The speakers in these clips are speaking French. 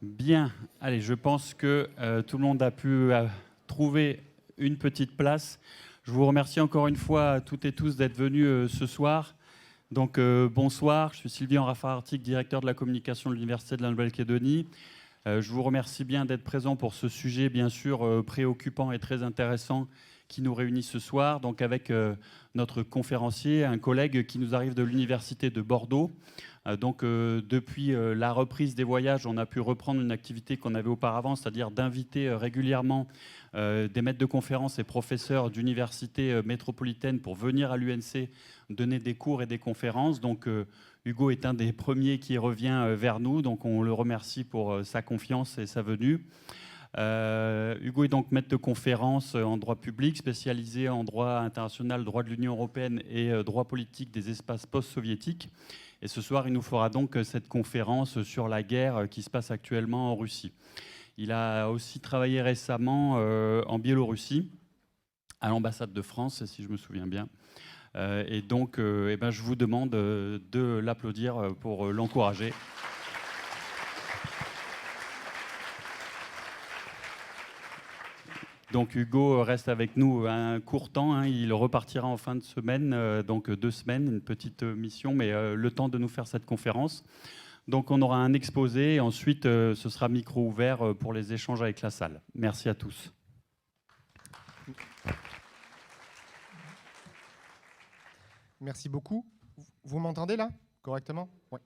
Bien, allez, je pense que tout le monde a pu trouver une petite place. Je vous remercie encore une fois à toutes et tous d'être venus ce soir. Donc bonsoir, je suis Sylvain Raffarin-Artic, directeur de la communication de l'Université de la Nouvelle-Calédonie. Je vous remercie bien d'être présent pour ce sujet bien sûr préoccupant et très intéressant qui nous réunit ce soir, donc avec notre conférencier, un collègue qui nous arrive de l'Université de Bordeaux. Donc depuis la reprise des voyages, on a pu reprendre une activité qu'on avait auparavant, c'est-à-dire d'inviter régulièrement des maîtres de conférences et professeurs d'universités métropolitaines pour venir à l'UNC donner des cours et des conférences. Donc Hugo est un des premiers qui revient vers nous, donc on le remercie pour sa confiance et sa venue. Hugo est donc maître de conférence en droit public, spécialisé en droit international, droit de l'Union européenne et droit politique des espaces post-soviétiques. Et ce soir, il nous fera donc cette conférence sur la guerre qui se passe actuellement en Russie. Il a aussi travaillé récemment en Biélorussie, à l'ambassade de France, si je me souviens bien. Et donc, je vous demande de l'applaudir pour l'encourager. Donc Hugo reste avec nous un court temps, hein. Il repartira en fin de semaine, donc 2 semaines, une petite mission, mais le temps de nous faire cette conférence. Donc on aura un exposé, et ensuite ce sera micro ouvert pour les échanges avec la salle. Merci à tous. Merci beaucoup. Vous m'entendez là correctement? Oui.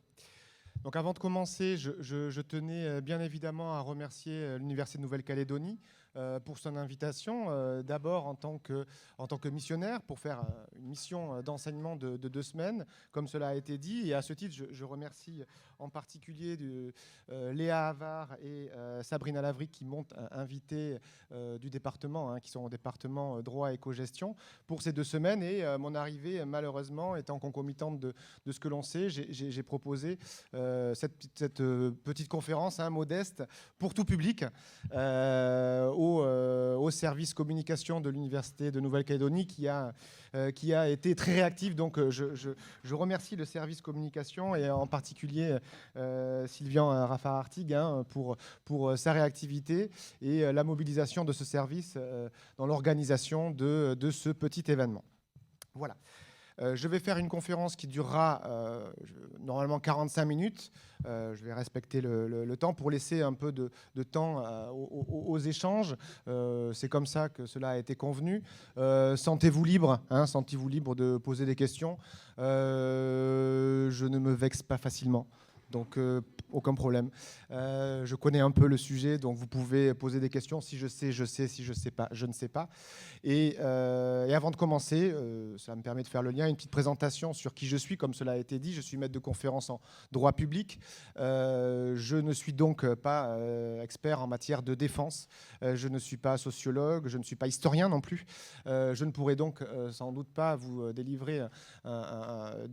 Donc avant de commencer, je tenais bien évidemment à remercier l'Université de Nouvelle-Calédonie pour son invitation, d'abord en tant que missionnaire pour faire une mission d'enseignement de 2 semaines, comme cela a été dit. Et à ce titre, je remercie en particulier Léa Havard et Sabrina Lavric qui m'ont invité du département, qui sont au département droit et co-gestion, pour ces 2 semaines. Et mon arrivée, malheureusement, étant concomitante de ce que l'on sait, j'ai proposé cette petite conférence modeste pour tout public au service communication de l'Université de Nouvelle-Calédonie qui a été très réactif. Donc je remercie le service communication et en particulier Sylvain Raffarin-Artic pour sa réactivité et la mobilisation de ce service dans l'organisation de ce petit événement. Voilà. Je vais faire une conférence qui durera normalement 45 minutes. Je vais respecter le temps pour laisser un peu de temps aux échanges. C'est comme ça que cela a été convenu. Sentez-vous libre, sentez-vous libre de poser des questions. Je ne me vexe pas facilement. Donc, aucun problème. Je connais un peu le sujet, donc vous pouvez poser des questions. Si je sais, je sais. Si je ne sais pas, je ne sais pas. Et avant de commencer, ça me permet de faire le lien, une petite présentation sur qui je suis. Comme cela a été dit, je suis maître de conférence en droit public. Je ne suis donc pas expert en matière de défense. Je ne suis pas sociologue, je ne suis pas historien non plus. Je ne pourrai donc sans doute pas vous délivrer vous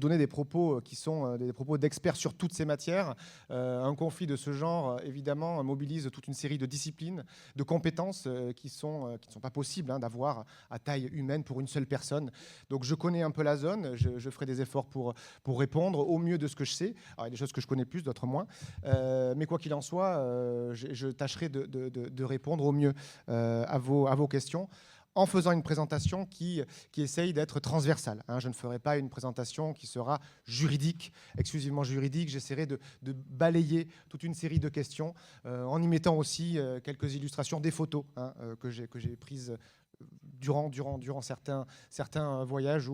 donner des propos qui sont des propos d'experts sur toutes ces matières. Un conflit de ce genre, évidemment, mobilise toute une série de disciplines, de compétences qui ne sont pas possibles d'avoir à taille humaine pour une seule personne. Donc je connais un peu la zone, je ferai des efforts pour répondre au mieux de ce que je sais. Alors, il y a des choses que je connais plus, d'autres moins. Mais quoi qu'il en soit, je tâcherai de répondre au mieux à vos questions, en faisant une présentation qui essaye d'être transversale. Je ne ferai pas une présentation qui sera juridique, exclusivement juridique. J'essaierai de balayer toute une série de questions en y mettant aussi quelques illustrations, des photos que j'ai prises durant certains voyages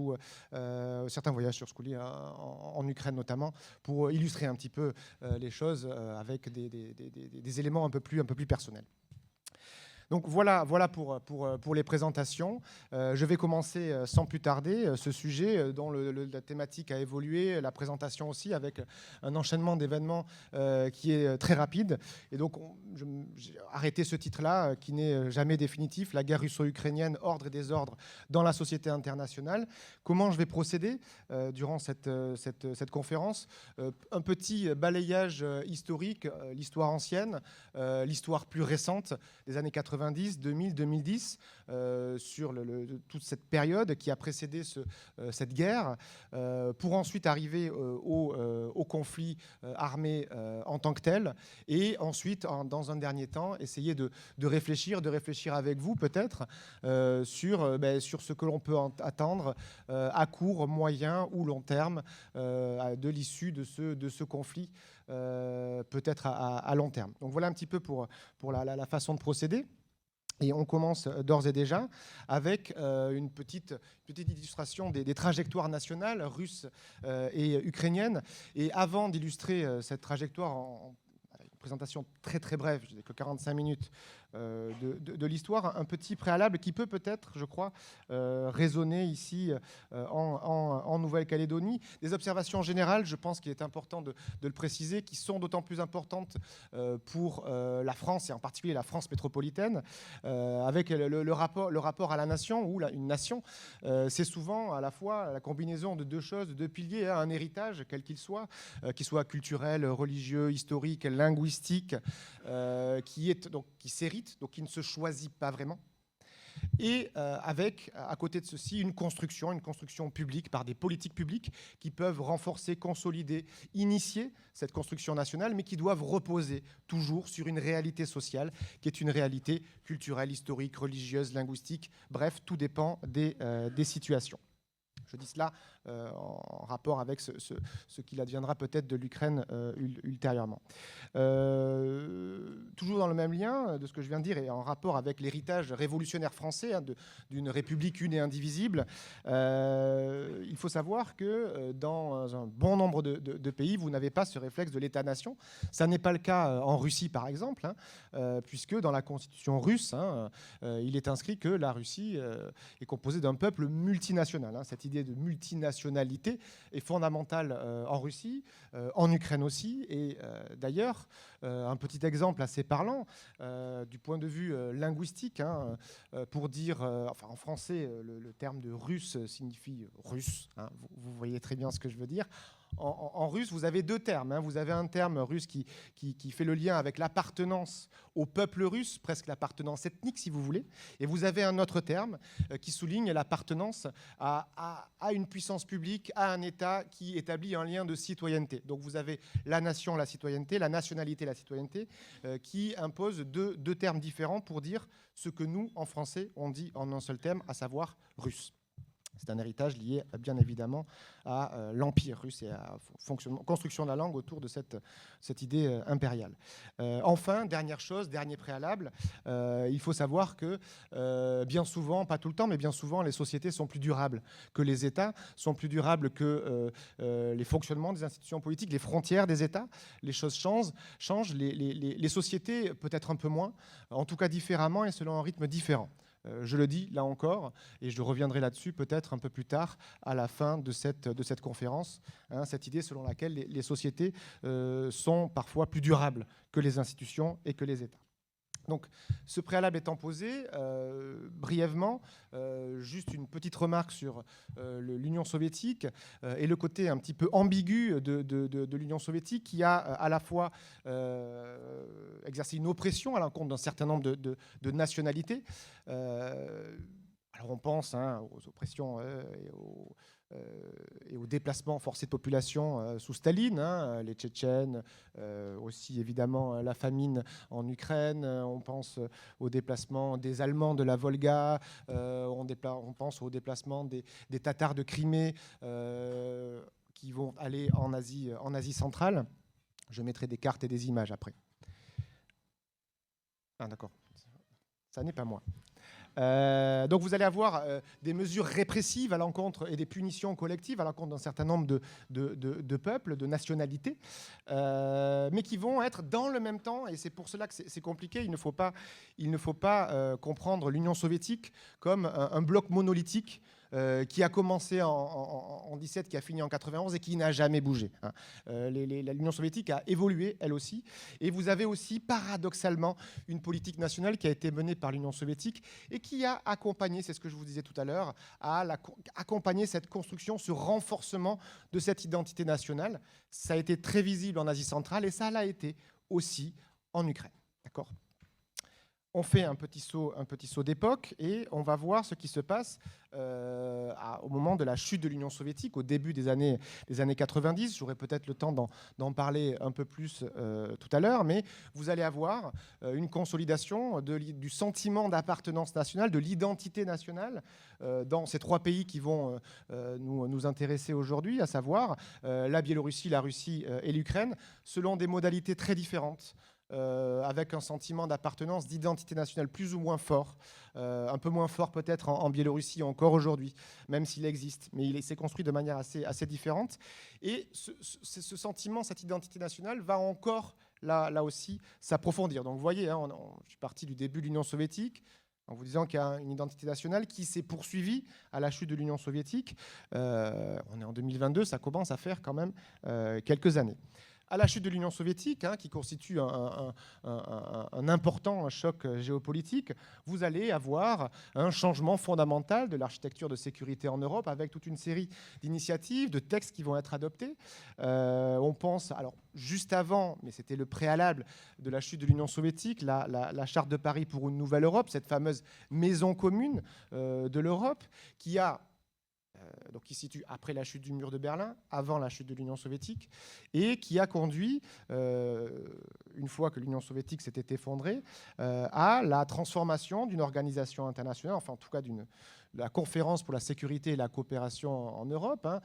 certains voyages sur Skoulie en Ukraine notamment, pour illustrer un petit peu les choses avec des éléments un peu plus personnels. Donc voilà pour les présentations. Je vais commencer sans plus tarder ce sujet dont la thématique a évolué, la présentation aussi, avec un enchaînement d'événements qui est très rapide. Et donc j'ai arrêté ce titre-là qui n'est jamais définitif, la guerre russo-ukrainienne, ordre et désordre dans la société internationale. Comment je vais procéder durant cette conférence? Un petit balayage historique, l'histoire ancienne, l'histoire plus récente des années 80, 90, 2000, 2010, sur toute cette période qui a précédé cette guerre, pour ensuite arriver au conflit armé en tant que tel, et ensuite, dans un dernier temps, essayer de réfléchir avec vous peut-être sur ce que l'on peut attendre à court, moyen ou long terme de l'issue de ce conflit, peut-être à long terme. Donc voilà un petit peu pour la façon de procéder. Et on commence d'ores et déjà avec une petite illustration des trajectoires nationales russes et ukrainiennes. Et avant d'illustrer cette trajectoire en une présentation très très brève, je n'ai que 45 minutes de l'histoire, un petit préalable qui peut-être, je crois, résonner ici en Nouvelle-Calédonie. Des observations générales, je pense qu'il est important de le préciser, qui sont d'autant plus importantes pour la France, et en particulier la France métropolitaine, avec le rapport à la nation, ou une nation, c'est souvent à la fois la combinaison de deux choses, de deux piliers, un héritage, quel qu'il soit culturel, religieux, historique, linguistique, qui s'hérite, donc qui ne se choisit pas vraiment, et avec, à côté de ceci, une construction publique par des politiques publiques qui peuvent renforcer, consolider, initier cette construction nationale, mais qui doivent reposer toujours sur une réalité sociale, qui est une réalité culturelle, historique, religieuse, linguistique. Bref, tout dépend des situations. Je dis cela en rapport avec ce qu'il adviendra peut-être de l'Ukraine ultérieurement. Toujours dans le même lien de ce que je viens de dire et en rapport avec l'héritage révolutionnaire français d'une république une et indivisible, il faut savoir que dans un bon nombre de pays, vous n'avez pas ce réflexe de l'État-nation. Ça n'est pas le cas en Russie, par exemple, puisque dans la constitution russe, il est inscrit que la Russie est composée d'un peuple multinational. Cette idée de multinationalité est fondamentale en Russie, en Ukraine aussi. Et d'ailleurs, un petit exemple assez parlant du point de vue linguistique, pour dire, en français, le terme de russe signifie russe. Vous voyez très bien ce que je veux dire. En russe, vous avez deux termes. Vous avez un terme russe qui fait le lien avec l'appartenance au peuple russe, presque l'appartenance ethnique, si vous voulez. Et vous avez un autre terme qui souligne l'appartenance à une puissance publique, à un État qui établit un lien de citoyenneté. Donc vous avez la nation, la citoyenneté, la nationalité, la citoyenneté, qui imposent deux termes différents pour dire ce que nous, en français, on dit en un seul terme, à savoir russe. C'est un héritage lié, bien évidemment, à l'Empire russe et à la construction de la langue autour de cette idée impériale. Enfin, dernière chose, dernier préalable, il faut savoir que bien souvent, pas tout le temps, mais bien souvent, les sociétés sont plus durables que les États, sont plus durables que les fonctionnements des institutions politiques, les frontières des États. Les choses changent, les sociétés peut-être un peu moins, en tout cas différemment et selon un rythme différent. Je le dis là encore, et je reviendrai là-dessus peut-être un peu plus tard à la fin de cette conférence, cette idée selon laquelle les sociétés sont parfois plus durables que les institutions et que les États. Donc, ce préalable étant posé, brièvement, juste une petite remarque sur l'Union soviétique et le côté un petit peu ambigu de l'Union soviétique qui a à la fois exercé une oppression à l'encontre d'un certain nombre de nationalités. Alors on pense aux oppressions et aux déplacements forcés de population sous Staline, les Tchétchènes, aussi évidemment la famine en Ukraine, on pense au déplacement des Allemands de la Volga, on pense au déplacement des Tatars de Crimée qui vont aller en Asie centrale. Je mettrai des cartes et des images après. Ah d'accord, ça n'est pas moi. Donc vous allez avoir des mesures répressives à l'encontre et des punitions collectives à l'encontre d'un certain nombre de peuples, de nationalités, mais qui vont être dans le même temps, et c'est pour cela que c'est compliqué, il ne faut pas comprendre l'Union soviétique comme un bloc monolithique qui a commencé en 17, qui a fini en 91 et qui n'a jamais bougé. L'Union soviétique a évolué, elle aussi. Et vous avez aussi, paradoxalement, une politique nationale qui a été menée par l'Union soviétique et qui a accompagné, c'est ce que je vous disais tout à l'heure, accompagné cette construction, ce renforcement de cette identité nationale. Ça a été très visible en Asie centrale et ça l'a été aussi en Ukraine. D'accord ? On fait un petit saut d'époque et on va voir ce qui se passe au moment de la chute de l'Union soviétique, au début des années 90. J'aurai peut-être le temps d'en parler un peu plus tout à l'heure, mais vous allez avoir une consolidation du sentiment d'appartenance nationale, de l'identité nationale dans ces trois pays qui vont nous intéresser aujourd'hui, à savoir la Biélorussie, la Russie et l'Ukraine, selon des modalités très différentes. Avec un sentiment d'appartenance, d'identité nationale plus ou moins fort, un peu moins fort peut-être en Biélorussie encore aujourd'hui, même s'il existe, mais il s'est construit de manière assez différente. Et ce sentiment, cette identité nationale va encore, là aussi, s'approfondir. Donc vous voyez, hein, je suis parti du début de l'Union soviétique, en vous disant qu'il y a une identité nationale qui s'est poursuivie à la chute de l'Union soviétique. On est en 2022, ça commence à faire quand même quelques années. À la chute de l'Union soviétique, hein, qui constitue un important choc géopolitique, vous allez avoir un changement fondamental de l'architecture de sécurité en Europe, avec toute une série d'initiatives, de textes qui vont être adoptés. On pense, alors juste avant, mais c'était le préalable de la chute de l'Union soviétique, la Charte de Paris pour une nouvelle Europe, cette fameuse maison commune de l'Europe, qui se situe après la chute du mur de Berlin, avant la chute de l'Union soviétique, et qui a conduit, une fois que l'Union soviétique s'était effondrée, à la transformation d'une organisation internationale, enfin en tout cas de la Conférence pour la sécurité et la coopération en Europe, hein,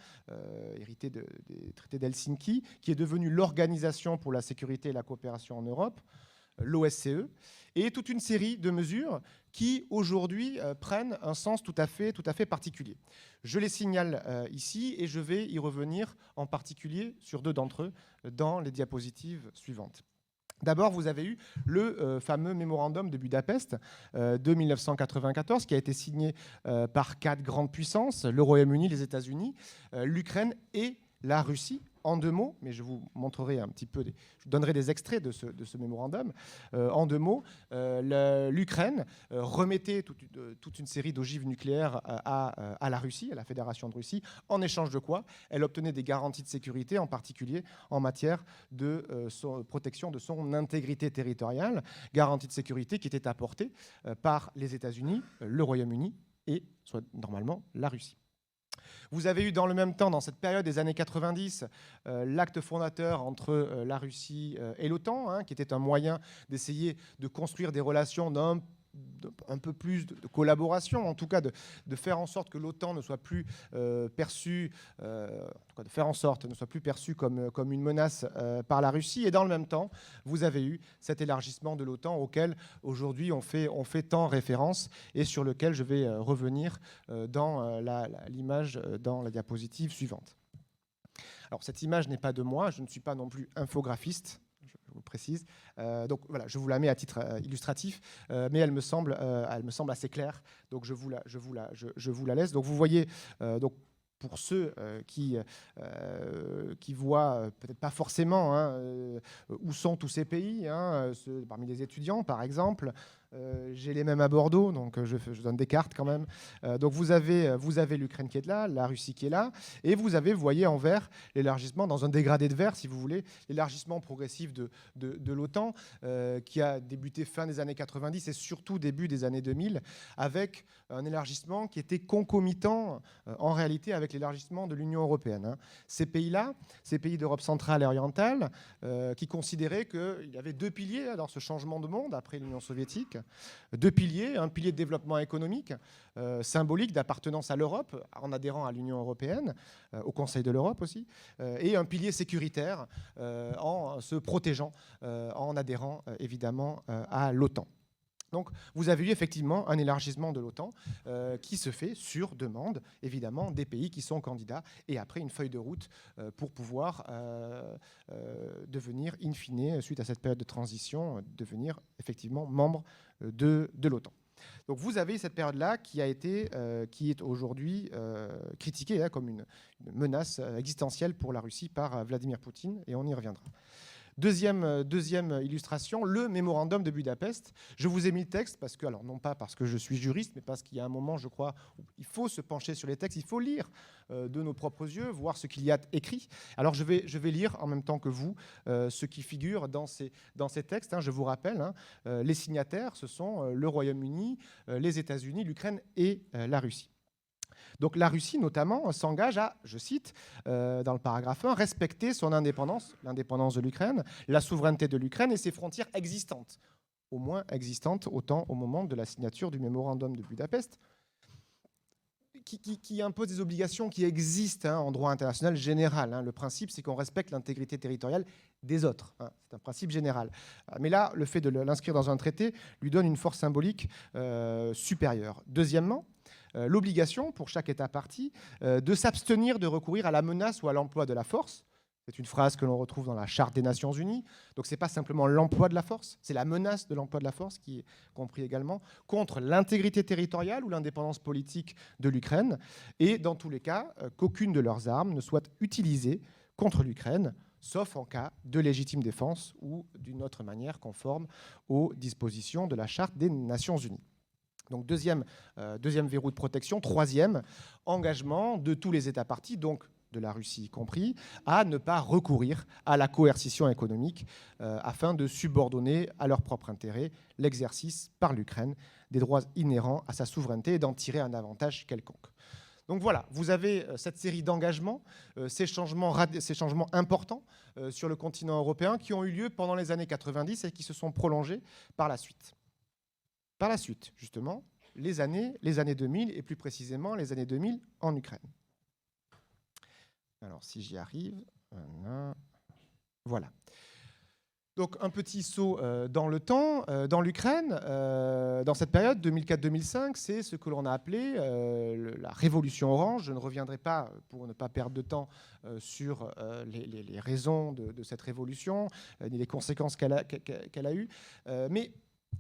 héritée des traités d'Helsinki, qui est devenue l'Organisation pour la sécurité et la coopération en Europe, l'OSCE, et toute une série de mesures qui, aujourd'hui, prennent un sens tout à fait particulier. Je les signale ici et je vais y revenir en particulier sur deux d'entre eux dans les diapositives suivantes. D'abord, vous avez eu le fameux mémorandum de Budapest de 1994 qui a été signé par 4 grandes puissances, le Royaume-Uni, les États-Unis, l'Ukraine et la Russie. En deux mots, mais je vous montrerai un petit peu, je vous donnerai des extraits de ce mémorandum. En deux mots, l'Ukraine remettait toute une série d'ogives nucléaires à la Russie, à la Fédération de Russie, en échange de quoi elle obtenait des garanties de sécurité, en particulier en matière de protection de son intégrité territoriale, garanties de sécurité qui étaient apportées par les États-Unis, le Royaume-Uni et, soit normalement, la Russie. Vous avez eu dans le même temps, dans cette période des années 90, l'acte fondateur entre la Russie et l'OTAN, hein, qui était un moyen d'essayer de construire des relations un peu plus de collaboration, en tout cas de faire en sorte que l'OTAN ne soit plus perçue, comme une menace par la Russie. Et dans le même temps, vous avez eu cet élargissement de l'OTAN auquel aujourd'hui on fait tant référence et sur lequel je vais revenir dans l'image, dans la diapositive suivante. Alors cette image n'est pas de moi, je ne suis pas non plus infographiste, je vous précise. Donc voilà, je vous la mets à titre illustratif, mais elle me semble assez claire. Donc je vous la laisse. Donc vous voyez, donc pour ceux qui voient peut-être pas forcément où sont tous ces pays, hein, parmi les étudiants par exemple. J'ai les mêmes à Bordeaux, donc je donne des cartes quand même. Donc vous avez l'Ukraine qui est là, la Russie qui est là, et vous voyez en vert l'élargissement, dans un dégradé de vert si vous voulez, l'élargissement progressif de l'OTAN qui a débuté fin des années 90 et surtout début des années 2000, avec un élargissement qui était concomitant en réalité avec l'élargissement de l'Union européenne. Hein. Ces pays-là, ces pays d'Europe centrale et orientale, qui considéraient qu'il y avait deux piliers dans ce changement de monde après l'Union soviétique. Deux piliers, un pilier de développement économique symbolique d'appartenance à l'Europe en adhérant à l'Union européenne, au Conseil de l'Europe aussi, et un pilier sécuritaire en se protégeant, en adhérant évidemment à l'OTAN. Donc vous avez eu effectivement un élargissement de l'OTAN qui se fait sur demande évidemment des pays qui sont candidats et après une feuille de route pour pouvoir devenir in fine, suite à cette période de transition, devenir effectivement membre de l'OTAN. Donc vous avez cette période-là qui est aujourd'hui critiquée comme une menace existentielle pour la Russie par Vladimir Poutine, et on y reviendra. Deuxième illustration, le mémorandum de Budapest. Je vous ai mis le texte parce que, alors non pas parce que je suis juriste, mais parce qu'il y a un moment, je crois, où il faut se pencher sur les textes, il faut lire de nos propres yeux, voir ce qu'il y a écrit. Alors je vais lire en même temps que vous ce qui figure dans ces textes. Hein. Je vous rappelle, hein, les signataires, ce sont le Royaume-Uni, les États-Unis, l'Ukraine et la Russie. Donc la Russie, notamment, s'engage à, je cite, dans le paragraphe 1, respecter son indépendance, l'indépendance de l'Ukraine, la souveraineté de l'Ukraine et ses frontières existantes, au moins existantes autant au moment de la signature du mémorandum de Budapest, qui impose des obligations qui existent en droit international général. Hein. Le principe, c'est qu'on respecte l'intégrité territoriale des autres. Hein. C'est un principe général. Mais là, le fait de l'inscrire dans un traité lui donne une force symbolique supérieure. Deuxièmement, l'obligation pour chaque État partie de s'abstenir de recourir à la menace ou à l'emploi de la force. C'est une phrase que l'on retrouve dans la Charte des Nations Unies. Donc ce n'est pas simplement l'emploi de la force, c'est la menace de l'emploi de la force qui est compris également, contre l'intégrité territoriale ou l'indépendance politique de l'Ukraine. Et dans tous les cas, qu'aucune de leurs armes ne soit utilisée contre l'Ukraine, sauf en cas de légitime défense ou d'une autre manière conforme aux dispositions de la Charte des Nations Unies. Donc deuxième verrou de protection. Troisième, engagement de tous les États parties, donc de la Russie y compris, à ne pas recourir à la coercition économique afin de subordonner à leur propre intérêt l'exercice par l'Ukraine des droits inhérents à sa souveraineté et d'en tirer un avantage quelconque. Donc voilà, vous avez cette série d'engagements, ces changements importants sur le continent européen qui ont eu lieu pendant les années 90 et qui se sont prolongés par la suite. Par la suite, justement, les années 2000 et plus précisément les années 2000 en Ukraine. Alors, si j'y arrive, voilà. Donc, un petit saut dans le temps. Dans l'Ukraine, dans cette période 2004-2005, c'est ce que l'on a appelé la révolution orange. Je ne reviendrai pas, pour ne pas perdre de temps, sur les raisons de cette révolution, ni les conséquences qu'elle a eues. Mais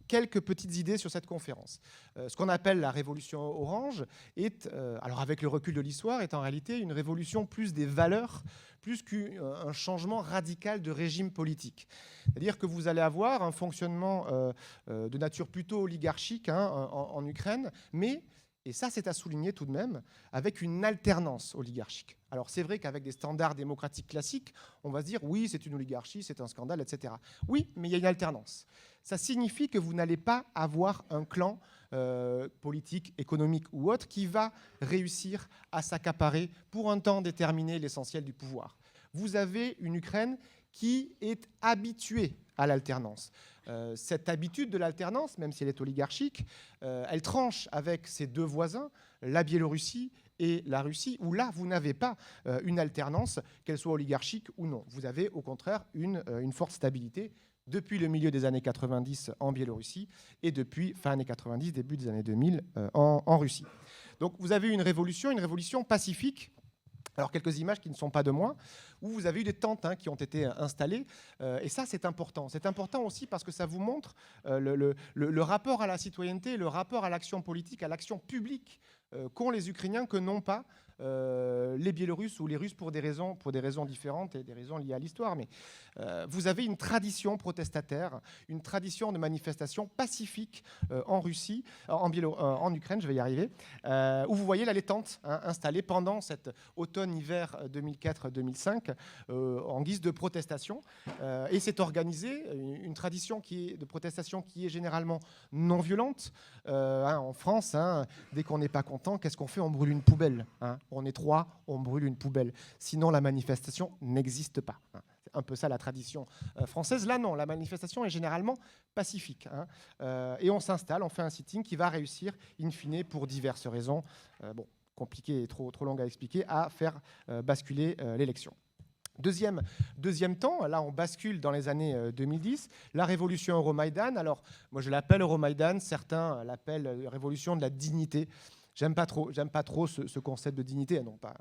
quelques petites idées sur cette conférence. Ce qu'on appelle la révolution orange est, alors avec le recul de l'histoire, est en réalité une révolution plus des valeurs, plus qu'un changement radical de régime politique. C'est-à-dire que vous allez avoir un fonctionnement de nature plutôt oligarchique en Ukraine, mais, et ça c'est à souligner tout de même, avec une alternance oligarchique. Alors c'est vrai qu'avec des standards démocratiques classiques, on va se dire oui, c'est une oligarchie, c'est un scandale, etc. Oui, mais il y a une alternance. Ça signifie que vous n'allez pas avoir un clan politique, économique ou autre qui va réussir à s'accaparer pour un temps déterminé l'essentiel du pouvoir. Vous avez une Ukraine qui est habituée à l'alternance. Cette habitude de l'alternance, même si elle est oligarchique, elle tranche avec ses deux voisins, la Biélorussie et la Russie, où là, vous n'avez pas une alternance, qu'elle soit oligarchique ou non. Vous avez au contraire une forte stabilité depuis le milieu des années 90 en Biélorussie et depuis fin années 90, début des années 2000 en Russie. Donc vous avez une révolution pacifique. Alors quelques images qui ne sont pas de moi, où vous avez eu des tentes qui ont été installées. Et ça, c'est important. C'est important aussi parce que ça vous montre le rapport à la citoyenneté, le rapport à l'action politique, à l'action publique qu'ont les Ukrainiens, que n'ont pas les Biélorusses ou les Russes pour des raisons différentes et des raisons liées à l'histoire. Mais vous avez une tradition protestataire, une tradition de manifestation pacifique en Russie, en Ukraine, je vais y arriver, où vous voyez là les tentes installées pendant cet automne-hiver 2004-2005 en guise de protestation. Et c'est organisé, une tradition de protestation qui est généralement non violente. En France, dès qu'on n'est pas content, qu'est-ce qu'on fait? On brûle une poubelle. On est trois, on brûle une poubelle. Sinon, la manifestation n'existe pas. C'est un peu ça la tradition française. Là, non, la manifestation est généralement pacifique. Et on s'installe, on fait un sitting qui va réussir, in fine, pour diverses raisons, compliquées et trop longues à expliquer, à faire basculer l'élection. Deuxième temps, là on bascule dans les années 2010, la révolution Euromaïdan. Alors moi je l'appelle Euromaïdan, certains l'appellent révolution de la dignité. J'aime pas trop ce concept de dignité, non pas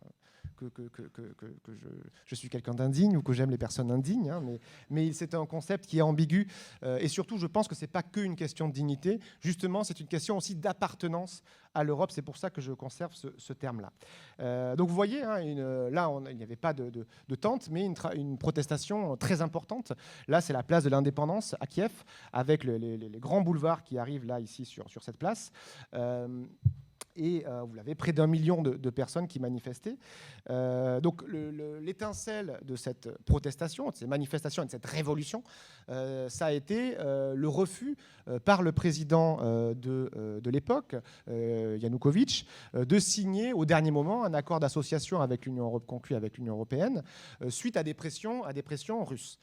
je suis quelqu'un d'indigne ou que j'aime les personnes indignes, hein, mais c'est un concept qui est ambigu. Et surtout, je pense que ce n'est pas qu'une question de dignité. Justement, c'est une question aussi d'appartenance à l'Europe. C'est pour ça que je conserve ce terme-là. Donc vous voyez, hein, là, il n'y avait pas de tente, mais une protestation très importante. Là, c'est la place de l'Indépendance à Kiev, avec les grands boulevards qui arrivent là, ici, sur cette place. Et vous l'avez, près d'1 million de personnes qui manifestaient. Donc l'étincelle de cette protestation, de ces manifestations et de cette révolution, ça a été le refus par le président de l'époque, Yanukovych, de signer au dernier moment un accord d'association avec l'Union européenne, conclu avec l'Union européenne, suite à des pressions russes.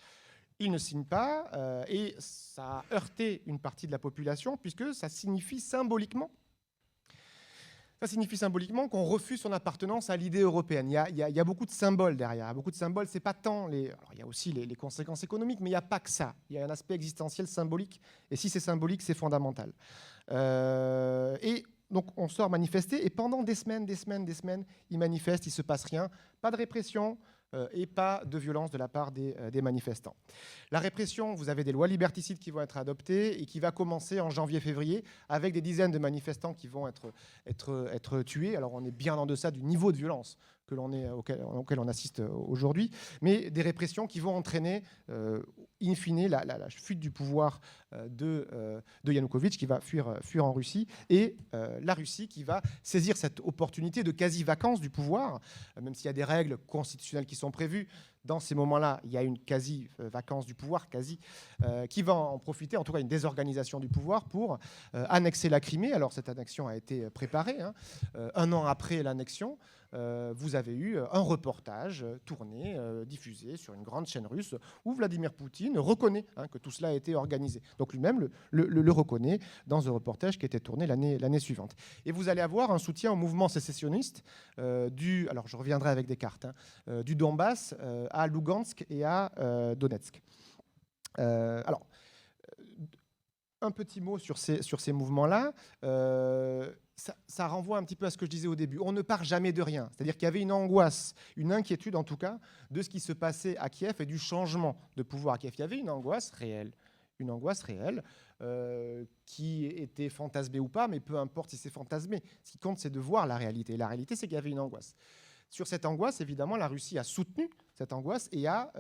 Il ne signe pas et ça a heurté une partie de la population puisque ça signifie symboliquement qu'on refuse son appartenance à l'idée européenne. Il y a beaucoup de symboles derrière. Beaucoup de symboles, c'est pas tant les... Alors, il y a aussi les conséquences économiques, mais il n'y a pas que ça. Il y a un aspect existentiel symbolique. Et si c'est symbolique, c'est fondamental. Et donc, on sort manifester. Et pendant des semaines, ils manifestent, il ne se passe rien. Pas de répression et pas de violence de la part des manifestants. La répression, vous avez des lois liberticides qui vont être adoptées et qui va commencer en janvier-février avec des dizaines de manifestants qui vont être tués. Alors on est bien en deçà du niveau de violence auquel on assiste aujourd'hui, mais des répressions qui vont entraîner in fine la fuite du pouvoir de Yanukovych qui va fuir en Russie et la Russie qui va saisir cette opportunité de quasi-vacance du pouvoir, même s'il y a des règles constitutionnelles qui sont prévues. Dans ces moments-là, il y a une quasi-vacance du pouvoir, qui va en profiter, en tout cas une désorganisation du pouvoir pour annexer la Crimée. Alors cette annexion a été préparée. 1 an après l'annexion, vous avez eu un reportage tourné, diffusé sur une grande chaîne russe où Vladimir Poutine reconnaît que tout cela a été organisé. Donc lui-même le reconnaît dans un reportage qui a été tourné l'année suivante. Et vous allez avoir un soutien au mouvement sécessionniste alors je reviendrai avec des cartes, du Donbass à Lugansk et à Donetsk. Alors, un petit mot sur ces mouvements-là. Ça renvoie un petit peu à ce que je disais au début. On ne part jamais de rien. C'est-à-dire qu'il y avait une angoisse, une inquiétude en tout cas, de ce qui se passait à Kiev et du changement de pouvoir à Kiev. Il y avait une angoisse réelle qui était fantasmée ou pas, mais peu importe si c'est fantasmé. Ce qui compte, c'est de voir la réalité. Et la réalité, c'est qu'il y avait une angoisse. Sur cette angoisse, évidemment, la Russie a soutenu cette angoisse et a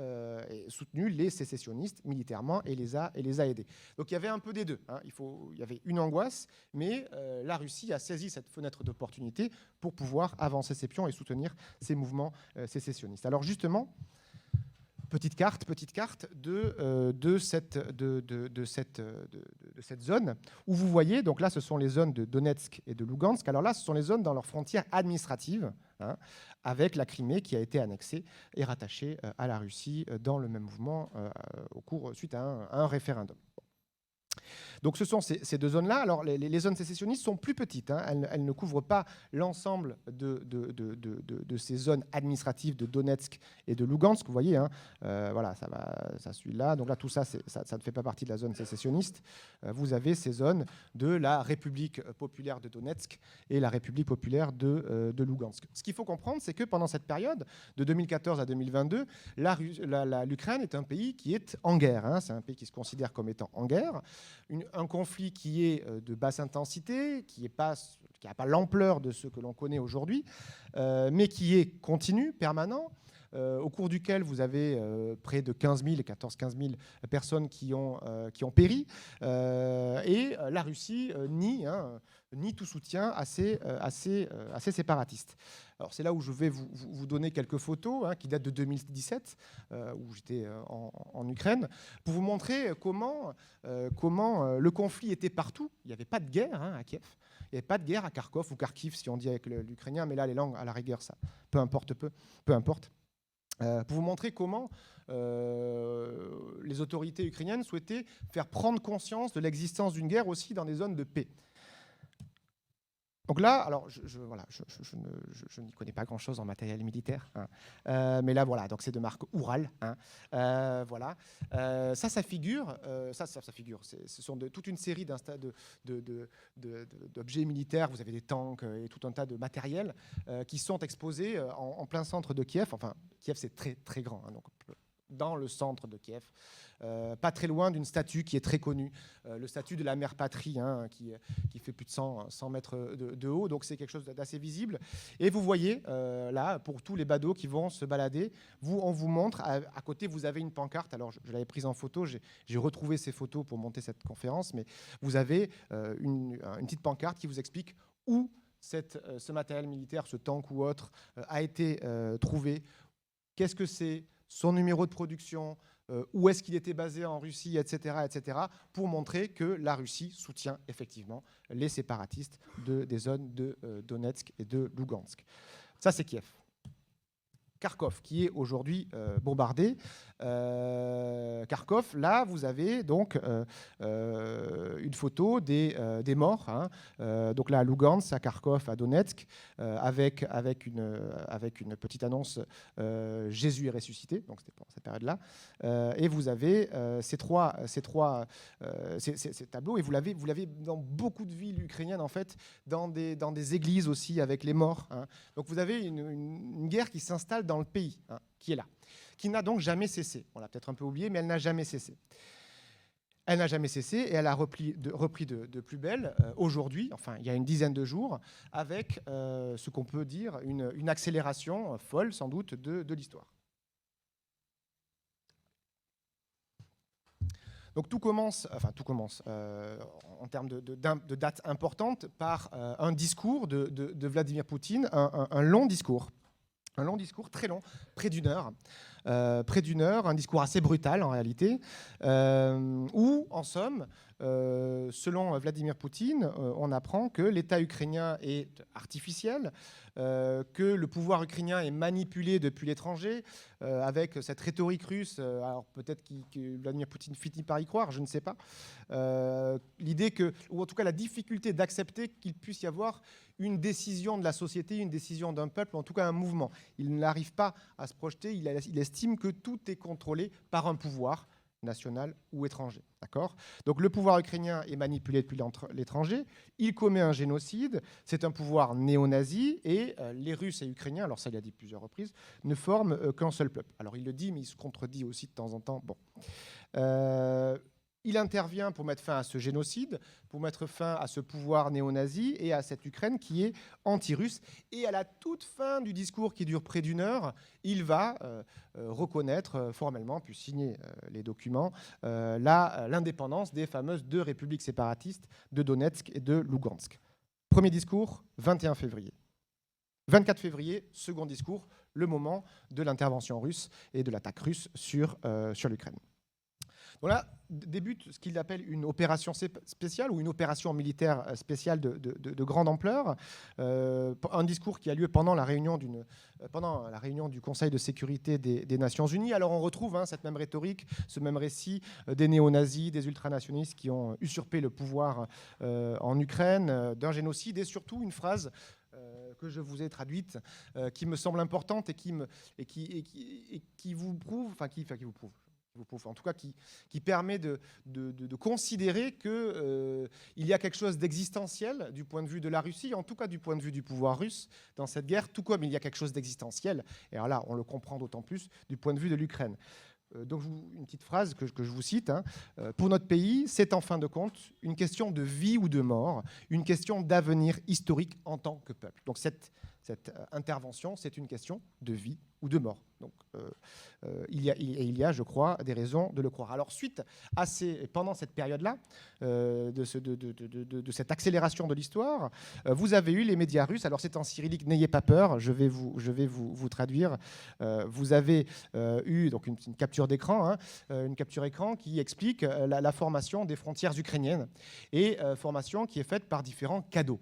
soutenu les sécessionnistes militairement et les a aidés. Donc il y avait un peu des deux. Il y avait une angoisse, mais la Russie a saisi cette fenêtre d'opportunité pour pouvoir avancer ses pions et soutenir ces mouvements sécessionnistes. Alors justement, petite carte de cette zone où vous voyez, donc là ce sont les zones de Donetsk et de Lugansk. Alors là ce sont les zones dans leurs frontières administratives, avec la Crimée qui a été annexée et rattachée à la Russie dans le même mouvement suite à un référendum. Donc ce sont ces deux zones-là. Alors les zones sécessionnistes sont plus petites. Elles ne couvrent pas l'ensemble de ces zones administratives de Donetsk et de Lugansk. Vous voyez, voilà, ça suit là. Donc là, tout ça, ça ne fait pas partie de la zone sécessionniste. Vous avez ces zones de la République populaire de Donetsk et la République populaire de Lugansk. Ce qu'il faut comprendre, c'est que pendant cette période, de 2014 à 2022, l'Ukraine est un pays qui est en guerre. C'est un pays qui se considère comme étant en guerre. Un conflit qui est de basse intensité, qui n'a pas l'ampleur de ce que l'on connaît aujourd'hui, mais qui est continu, permanent, au cours duquel vous avez près de 14-15 000 personnes qui ont péri. Et la Russie nie tout soutien à ces séparatistes. Alors c'est là où je vais vous donner quelques photos qui datent de 2017, où j'étais en Ukraine, pour vous montrer comment le conflit était partout. Il n'y avait pas de guerre à Kiev. Il n'y avait pas de guerre à Kharkov ou Kharkiv, si on dit avec l'ukrainien, mais là, les langues, à la rigueur, ça, peu importe. Pour vous montrer comment les autorités ukrainiennes souhaitaient faire prendre conscience de l'existence d'une guerre aussi dans des zones de paix. Donc là, alors voilà, je n'y connais pas grand-chose en matériel militaire, hein. Mais là, voilà, donc c'est de marque Ural, hein. Voilà. Ça figure, ça figure. Ce sont toute une série d'objets militaires. Vous avez des tanks et tout un tas de matériel qui sont exposés en plein centre de Kiev. Enfin, Kiev, c'est très, très grand, hein, donc dans le centre de Kiev. Pas très loin d'une statue qui est très connue, le statut de la mère patrie, hein, qui fait plus de 100 mètres de haut, donc c'est quelque chose d'assez visible. Et vous voyez, là, pour tous les badauds qui vont se balader, on vous montre, à côté, vous avez une pancarte. Alors, je l'avais prise en photo, j'ai retrouvé ces photos pour monter cette conférence, mais vous avez une petite pancarte qui vous explique où ce matériel militaire, ce tank ou autre, a été trouvé, qu'est-ce que c'est, son numéro de production, où est-ce qu'il était basé en Russie, etc., pour montrer que la Russie soutient effectivement les séparatistes des zones de Donetsk et de Lugansk. Ça, c'est Kiev. Kharkov, qui est aujourd'hui bombardé. Kharkov, là, vous avez donc une photo des morts. Hein. Donc là, à Lugansk, à Kharkov, à Donetsk, avec une petite annonce Jésus est ressuscité. Donc c'était pour cette période-là. Et vous avez ces tableaux, et vous l'avez dans beaucoup de villes ukrainiennes, en fait, dans des églises aussi, avec les morts. Hein. Donc vous avez une guerre qui s'installe dans le pays, hein, qui est là, qui n'a donc jamais cessé. On l'a peut-être un peu oublié, mais elle n'a jamais cessé. Elle n'a jamais cessé et elle a repris de plus belle aujourd'hui, enfin il y a une dizaine de jours, avec ce qu'on peut dire une accélération folle sans doute de l'histoire. Donc tout commence en termes de date importante par un discours de Vladimir Poutine, un long discours. Un long discours très long, près d'une heure, un discours assez brutal en réalité, où, en somme, selon Vladimir Poutine, on apprend que l'État ukrainien est artificiel, que le pouvoir ukrainien est manipulé depuis l'étranger, avec cette rhétorique russe. Alors peut-être que Vladimir Poutine finit par y croire, je ne sais pas. L'idée que, ou en tout cas la difficulté d'accepter qu'il puisse y avoir une décision de la société, une décision d'un peuple, ou en tout cas un mouvement. Il n'arrive pas à se projeter, il estime que tout est contrôlé par un pouvoir national ou étranger. D'accord ? Donc le pouvoir ukrainien est manipulé depuis l'étranger, il commet un génocide, c'est un pouvoir néo-nazi, et les Russes et Ukrainiens, alors ça il a dit plusieurs reprises, ne forment qu'un seul peuple. Alors il le dit, mais il se contredit aussi de temps en temps. Bon. Il intervient pour mettre fin à ce génocide, pour mettre fin à ce pouvoir néo-nazi et à cette Ukraine qui est anti-russe. Et à la toute fin du discours qui dure près d'une heure, il va reconnaître formellement, puis signer les documents, l'indépendance des fameuses 2 républiques séparatistes de Donetsk et de Lugansk. Premier discours, 21 février. 24 février, second discours, le moment de l'intervention russe et de l'attaque russe sur l'Ukraine. Voilà, débute ce qu'il appelle une opération spéciale ou une opération militaire spéciale de grande ampleur. Un discours qui a lieu pendant la réunion du Conseil de sécurité des Nations Unies. Alors on retrouve cette même rhétorique, ce même récit des néo-nazis, des ultranationalistes qui ont usurpé le pouvoir en Ukraine, d'un génocide, et surtout une phrase que je vous ai traduite, qui me semble importante et qui vous prouve, en tout cas qui permet de considérer qu'il y a quelque chose d'existentiel du point de vue de la Russie, en tout cas du point de vue du pouvoir russe dans cette guerre, tout comme il y a quelque chose d'existentiel, et alors là on le comprend d'autant plus, du point de vue de l'Ukraine. Donc une petite phrase que je vous cite, hein. Pour notre pays, c'est en fin de compte une question de vie ou de mort, une question d'avenir historique en tant que peuple. Donc cette intervention, c'est une question de vie ou de mort. Donc il y a, je crois, des raisons de le croire. Alors pendant cette période-là, de cette accélération de l'histoire, vous avez eu les médias russes. Alors c'est en cyrillique, n'ayez pas peur, je vais vous traduire. Vous avez eu donc une capture d'écran, une capture écran qui explique la formation des frontières ukrainiennes, et formation qui est faite par différents cadeaux.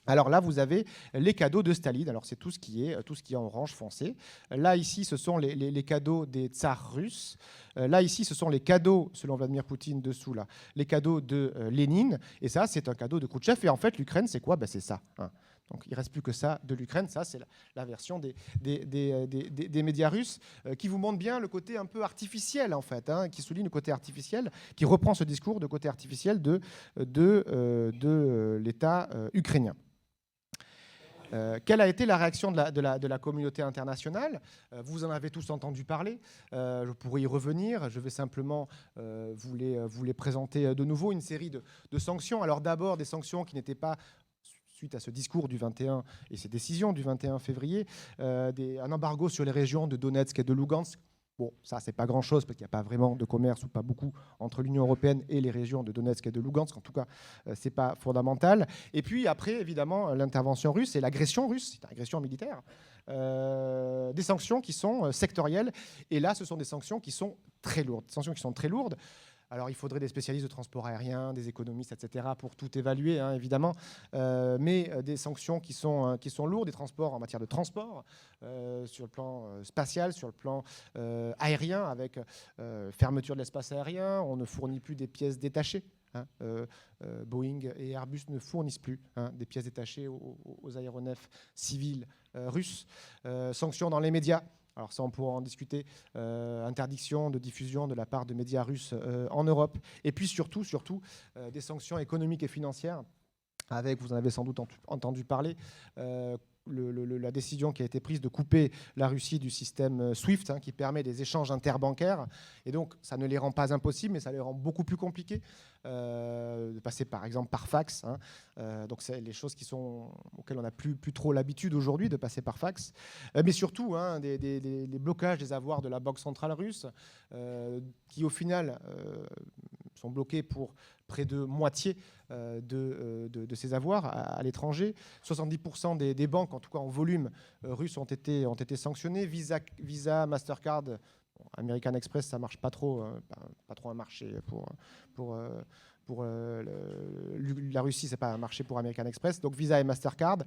Alors là, vous avez les cadeaux de Staline. Alors c'est tout ce qui est en orange foncé. Là, ici, ce sont les cadeaux des tsars russes. Là, ici, ce sont les cadeaux, selon Vladimir Poutine, dessous, là, les cadeaux de Lénine. Et ça, c'est un cadeau de Khrouchtchev. Et en fait, l'Ukraine, c'est quoi? C'est ça. Hein. Donc il ne reste plus que ça de l'Ukraine. Ça, c'est la version des médias russes qui vous montre bien le côté un peu artificiel, en fait, hein, qui souligne le côté artificiel, qui reprend ce discours de côté artificiel de l'État ukrainien. Quelle a été la réaction de la communauté internationale? Vous en avez tous entendu parler. Je pourrais y revenir. Je vais simplement vous les présenter de nouveau. Une série de sanctions. Alors d'abord, des sanctions qui n'étaient pas, suite à ce discours du 21 et ces décisions du 21 février, un embargo sur les régions de Donetsk et de Lugansk. Bon, ça, c'est pas grand-chose parce qu'il n'y a pas vraiment de commerce ou pas beaucoup entre l'Union européenne et les régions de Donetsk et de Lugansk. En tout cas, c'est pas fondamental. Et puis après, évidemment, l'intervention russe et l'agression russe, c'est une agression militaire. Des sanctions qui sont sectorielles. Et là, ce sont des sanctions qui sont très lourdes. Des sanctions qui sont très lourdes. Alors, il faudrait des spécialistes de transport aérien, des économistes, etc., pour tout évaluer, hein, évidemment. Mais des sanctions qui sont lourdes, des transports en matière de transport, sur le plan spatial, sur le plan aérien, avec fermeture de l'espace aérien. On ne fournit plus des pièces détachées. Hein. Boeing et Airbus ne fournissent plus des pièces détachées aux aéronefs civils russes. Sanctions dans les médias. Alors ça, on pourra en discuter. Interdiction de diffusion de la part de médias russes en Europe. Et puis surtout, des sanctions économiques et financières avec, vous en avez sans doute entendu parler, la décision qui a été prise de couper la Russie du système SWIFT, hein, qui permet des échanges interbancaires. Et donc, ça ne les rend pas impossibles, mais ça les rend beaucoup plus compliqués de passer, par exemple, par fax. Hein. Donc, c'est les choses auxquelles on n'a plus trop l'habitude aujourd'hui de passer par fax. Mais surtout, hein, des blocages des avoirs de la Banque centrale russe, qui, au final, sont bloqués pour près de moitié de ces avoirs à l'étranger. 70% des banques, en tout cas en volume, russes ont été sanctionnées. Visa, Mastercard, American Express, ça marche pas trop un marché pour la Russie, c'est pas un marché pour American Express. Donc Visa et Mastercard.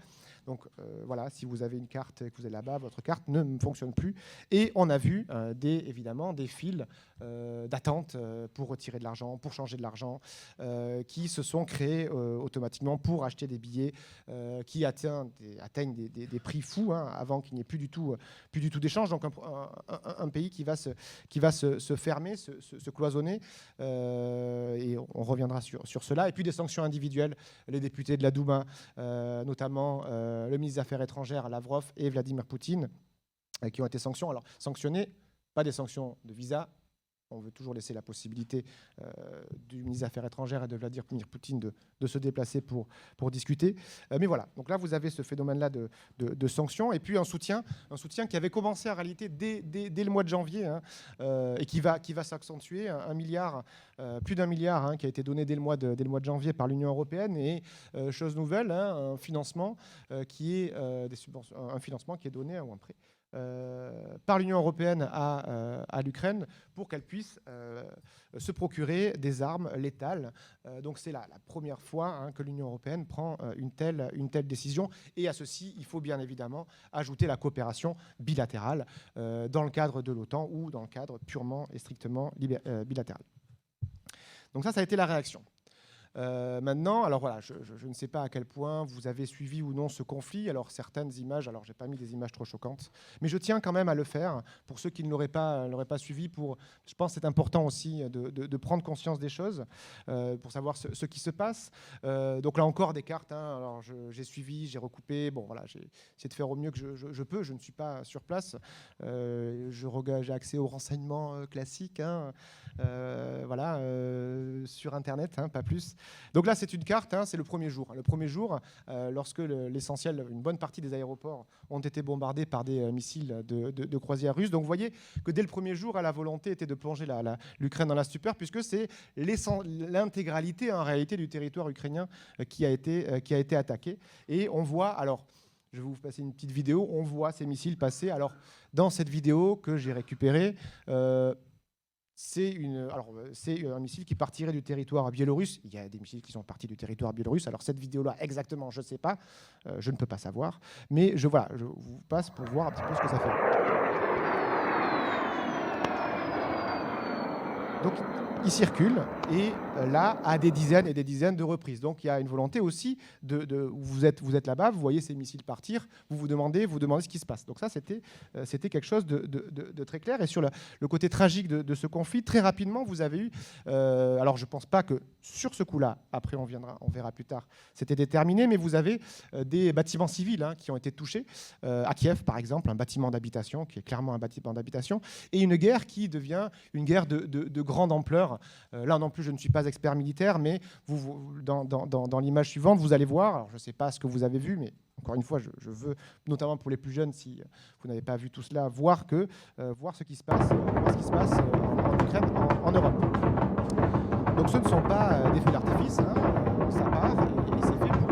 Donc voilà, si vous avez une carte et que vous êtes là-bas, votre carte ne fonctionne plus. Et on a vu évidemment des files d'attente pour retirer de l'argent, pour changer de l'argent, qui se sont créés automatiquement pour acheter des billets qui atteignent des prix fous, hein, avant qu'il n'y ait plus du tout d'échange. Donc un pays qui va se fermer, se cloisonner. Et on reviendra sur cela. Et puis des sanctions individuelles. Les députés de la Douma, notamment le ministre des Affaires étrangères, Lavrov, et Vladimir Poutine, qui ont été sanctionnés, pas des sanctions de visa. On veut toujours laisser la possibilité du ministre des Affaires étrangères et de Vladimir Poutine de se déplacer pour discuter. Mais voilà, donc là, vous avez ce phénomène-là de sanctions. Et puis un soutien qui avait commencé en réalité dès le mois de janvier, hein, et qui va s'accentuer. Plus d'1 milliard, hein, qui a été donné dès le mois de janvier par l'Union européenne. Et chose nouvelle, hein, un financement qui est un financement qui est donné, ou un prêt, par l'Union européenne à l'Ukraine pour qu'elle puisse se procurer des armes létales. Donc c'est la première fois, hein, que l'Union européenne prend une telle décision. Et à ceci, il faut bien évidemment ajouter la coopération bilatérale dans le cadre de l'OTAN ou dans le cadre purement et strictement bilatéral. Donc ça a été la réaction. Maintenant, alors voilà, je ne sais pas à quel point vous avez suivi ou non ce conflit. Alors certaines images, alors j'ai pas mis des images trop choquantes, mais je tiens quand même à le faire pour ceux qui ne l'auraient pas suivi. Je pense que c'est important aussi de prendre conscience des choses, pour savoir ce qui se passe. Donc là encore des cartes, hein. Alors j'ai suivi, j'ai recoupé. Bon voilà, j'ai essayé de faire au mieux que je peux. Je ne suis pas sur place. J'ai accès aux renseignements classiques, hein, voilà, sur Internet, hein, pas plus. Donc là, c'est une carte, hein, c'est le premier jour. Le premier jour, lorsque l'essentiel, une bonne partie des aéroports ont été bombardés par des missiles de croisière russes. Donc vous voyez que dès le premier jour, la volonté était de plonger l'Ukraine dans la stupeur, puisque c'est l'intégralité en réalité du territoire ukrainien qui a été attaqué. Et on voit, alors je vais vous passer une petite vidéo, on voit ces missiles passer. Alors dans cette vidéo que j'ai récupérée, c'est un missile qui partirait du territoire biélorusse. Il y a des missiles qui sont partis du territoire biélorusse. Alors cette vidéo-là, exactement, je ne sais pas, je ne peux pas savoir. Mais je vous passe pour voir un petit peu ce que ça fait. Donc il circule et là, à des dizaines et des dizaines de reprises. Donc il y a une volonté aussi vous êtes là-bas, vous voyez ces missiles partir, vous demandez ce qui se passe. Donc ça, c'était quelque chose de très clair. Et sur le côté tragique de ce conflit, très rapidement, vous avez eu... alors je ne pense pas que sur ce coup-là, après on verra plus tard, c'était déterminé, mais vous avez des bâtiments civils qui ont été touchés. À Kiev, par exemple, un bâtiment d'habitation, qui est clairement un bâtiment d'habitation, et une guerre qui devient une guerre de grande ampleur. Là non plus, je ne suis pas expert militaire, mais dans l'image suivante, vous allez voir, alors je ne sais pas ce que vous avez vu, mais encore une fois, je veux, notamment pour les plus jeunes, si vous n'avez pas vu tout cela, voir ce qui se passe, en Ukraine, en Europe. Donc ce ne sont pas des feux d'artifice, ça part et c'est fait pour tuer,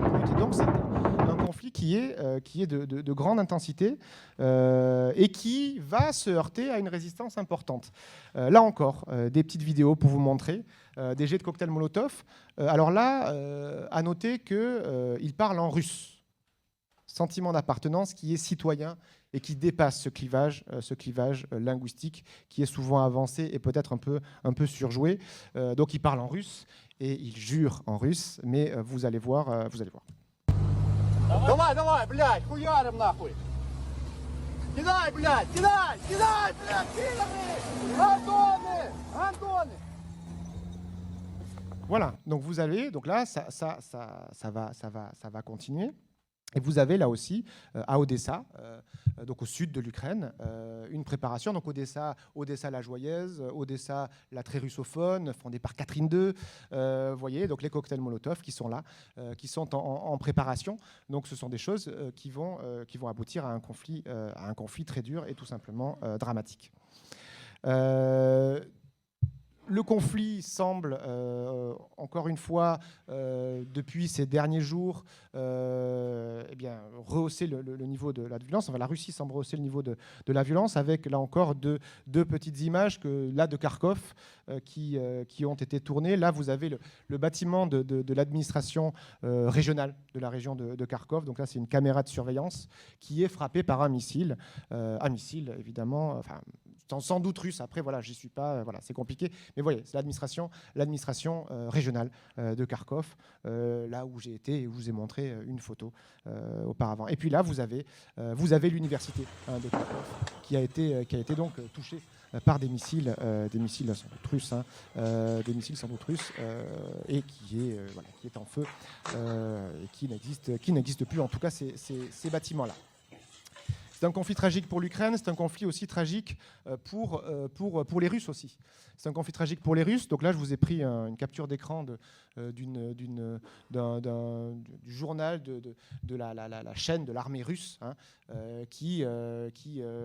pour lutter. Donc c'est un conflit qui est de grande intensité et qui va se heurter à une résistance importante. Là encore, des petites vidéos pour vous montrer des jets de cocktails Molotov. Alors là, à noter qu'il parle en russe. Sentiment d'appartenance qui est citoyen et qui dépasse ce clivage linguistique qui est souvent avancé et peut-être un peu surjoué. Donc il parle en russe et il jure en russe, mais vous allez voir. Давай, давай, блядь, хуярим нахуй! Кидай, блядь, кидай, кидай, блядь, пидоры! Антоны! Антоны! Voilà, donc là, ça va continuer. Et vous avez là aussi, à Odessa, donc au sud de l'Ukraine, une préparation. Donc Odessa la joyeuse, Odessa la très russophone, fondée par Catherine II. Vous voyez, donc les cocktails Molotov qui sont là, qui sont en préparation. Donc ce sont des choses qui vont aboutir à un conflit très dur et tout simplement dramatique. Le conflit semble, encore une fois, depuis ces derniers jours, rehausser le niveau de la violence. Enfin, la Russie semble rehausser le niveau de la violence avec, là encore, deux petites images de Kharkov qui ont été tournées. Là, vous avez le bâtiment de l'administration régionale de la région de Kharkov. Donc là, c'est une caméra de surveillance qui est frappée par un missile. Un missile, évidemment... Enfin, sans doute russe. Après, voilà, j'y suis pas. Voilà, c'est compliqué. Mais voyez, c'est l'administration régionale de Kharkov, là où j'ai été et où je vous ai montré une photo auparavant. Et puis là, vous avez l'université de Kharkov qui a été donc touchée par des missiles sans doute russes, et qui est en feu et qui n'existe plus. En tout cas, ces bâtiments-là. C'est un conflit tragique pour l'Ukraine, c'est un conflit aussi tragique pour les Russes aussi. C'est un conflit tragique pour les Russes. Donc là, je vous ai pris une capture d'écran du journal de la chaîne de l'armée russe qui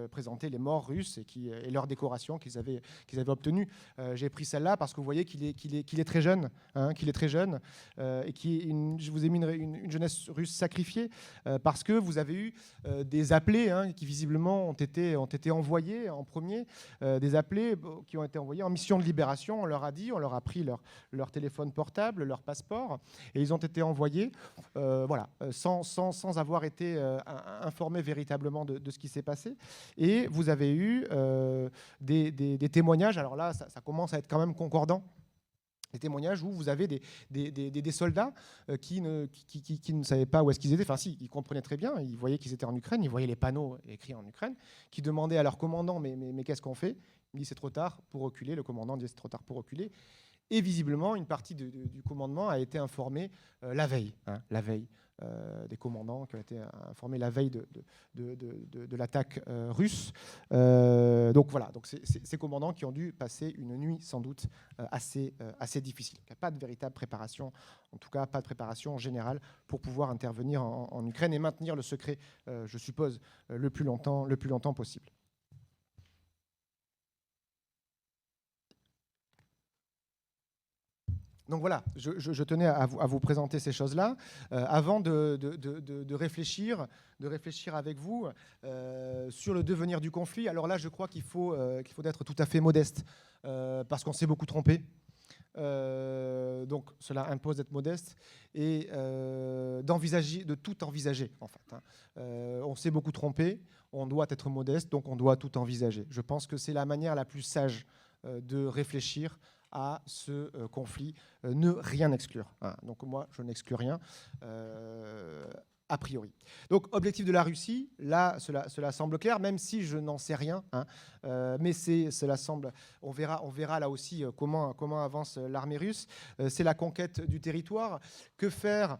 présentait les morts russes et leurs décorations qu'ils avaient obtenues. J'ai pris celle-là parce que vous voyez qu'il est très jeune, et je vous ai mis une jeunesse russe sacrifiée parce que vous avez eu des appelés qui visiblement ont été envoyés en premier, des appelés qui ont été envoyés en mission de libération. On leur a pris leur téléphone portable, leur passeport, et ils ont été envoyés sans avoir été informés véritablement de ce qui s'est passé. Et vous avez eu des témoignages, alors là ça commence à être quand même concordant, des témoignages où vous avez des soldats qui ne savaient pas où est-ce qu'ils étaient. Enfin si, ils comprenaient très bien, ils voyaient qu'ils étaient en Ukraine, ils voyaient les panneaux écrits en Ukraine, qui demandaient à leur commandant mais qu'est-ce qu'on fait ? Il dit c'est trop tard pour reculer, le commandant dit c'est trop tard pour reculer. Et visiblement, une partie du commandement a été informée la veille, des commandants qui ont été informés la veille de l'attaque russe. Donc voilà, donc ces commandants qui ont dû passer une nuit sans doute assez difficile. Il n'y a pas de véritable préparation, en tout cas pas de préparation générale pour pouvoir intervenir en Ukraine et maintenir le secret, je suppose, le plus longtemps possible. Donc voilà, je tenais à vous présenter ces choses-là avant de réfléchir avec vous sur le devenir du conflit. Alors là, je crois qu'il faut être tout à fait modeste parce qu'on s'est beaucoup trompé. Donc cela impose d'être modeste et de tout envisager en fait. On s'est beaucoup trompé, on doit être modeste, donc on doit tout envisager. Je pense que c'est la manière la plus sage de réfléchir à ce conflit, ne rien exclure. Donc moi, je n'exclus rien a priori. Donc objectif de la Russie, là, cela semble clair, même si je n'en sais rien. Mais cela semble, on verra là aussi comment avance l'armée russe. C'est la conquête du territoire. Que faire ?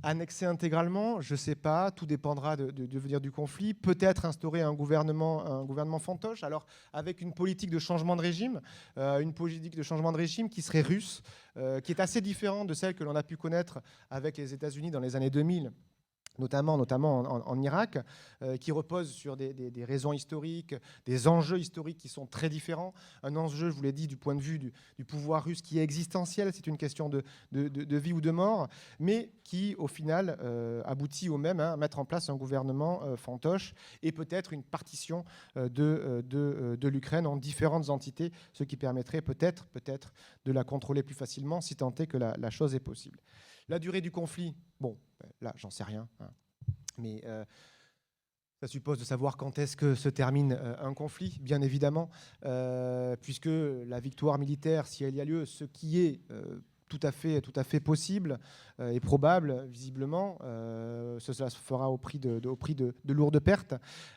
Annexer intégralement, je ne sais pas, tout dépendra du devenir du conflit. Peut-être instaurer un gouvernement fantoche, alors avec une politique de changement de régime, qui serait russe, qui est assez différente de celle que l'on a pu connaître avec les États-Unis dans les années 2000. Notamment en Irak, qui repose sur des raisons historiques, des enjeux historiques qui sont très différents. Un enjeu, je vous l'ai dit, du point de vue du pouvoir russe qui est existentiel, c'est une question de vie ou de mort, mais qui, au final, aboutit au même, à mettre en place un gouvernement fantoche et peut-être une partition de l'Ukraine en différentes entités, ce qui permettrait peut-être de la contrôler plus facilement, si tant est que la chose est possible. La durée du conflit, bon, là, j'en sais rien, mais ça suppose de savoir quand est-ce que se termine un conflit, bien évidemment, puisque la victoire militaire, si elle y a lieu, ce qui est tout à fait possible et probable, visiblement, cela se fera au prix de lourdes pertes,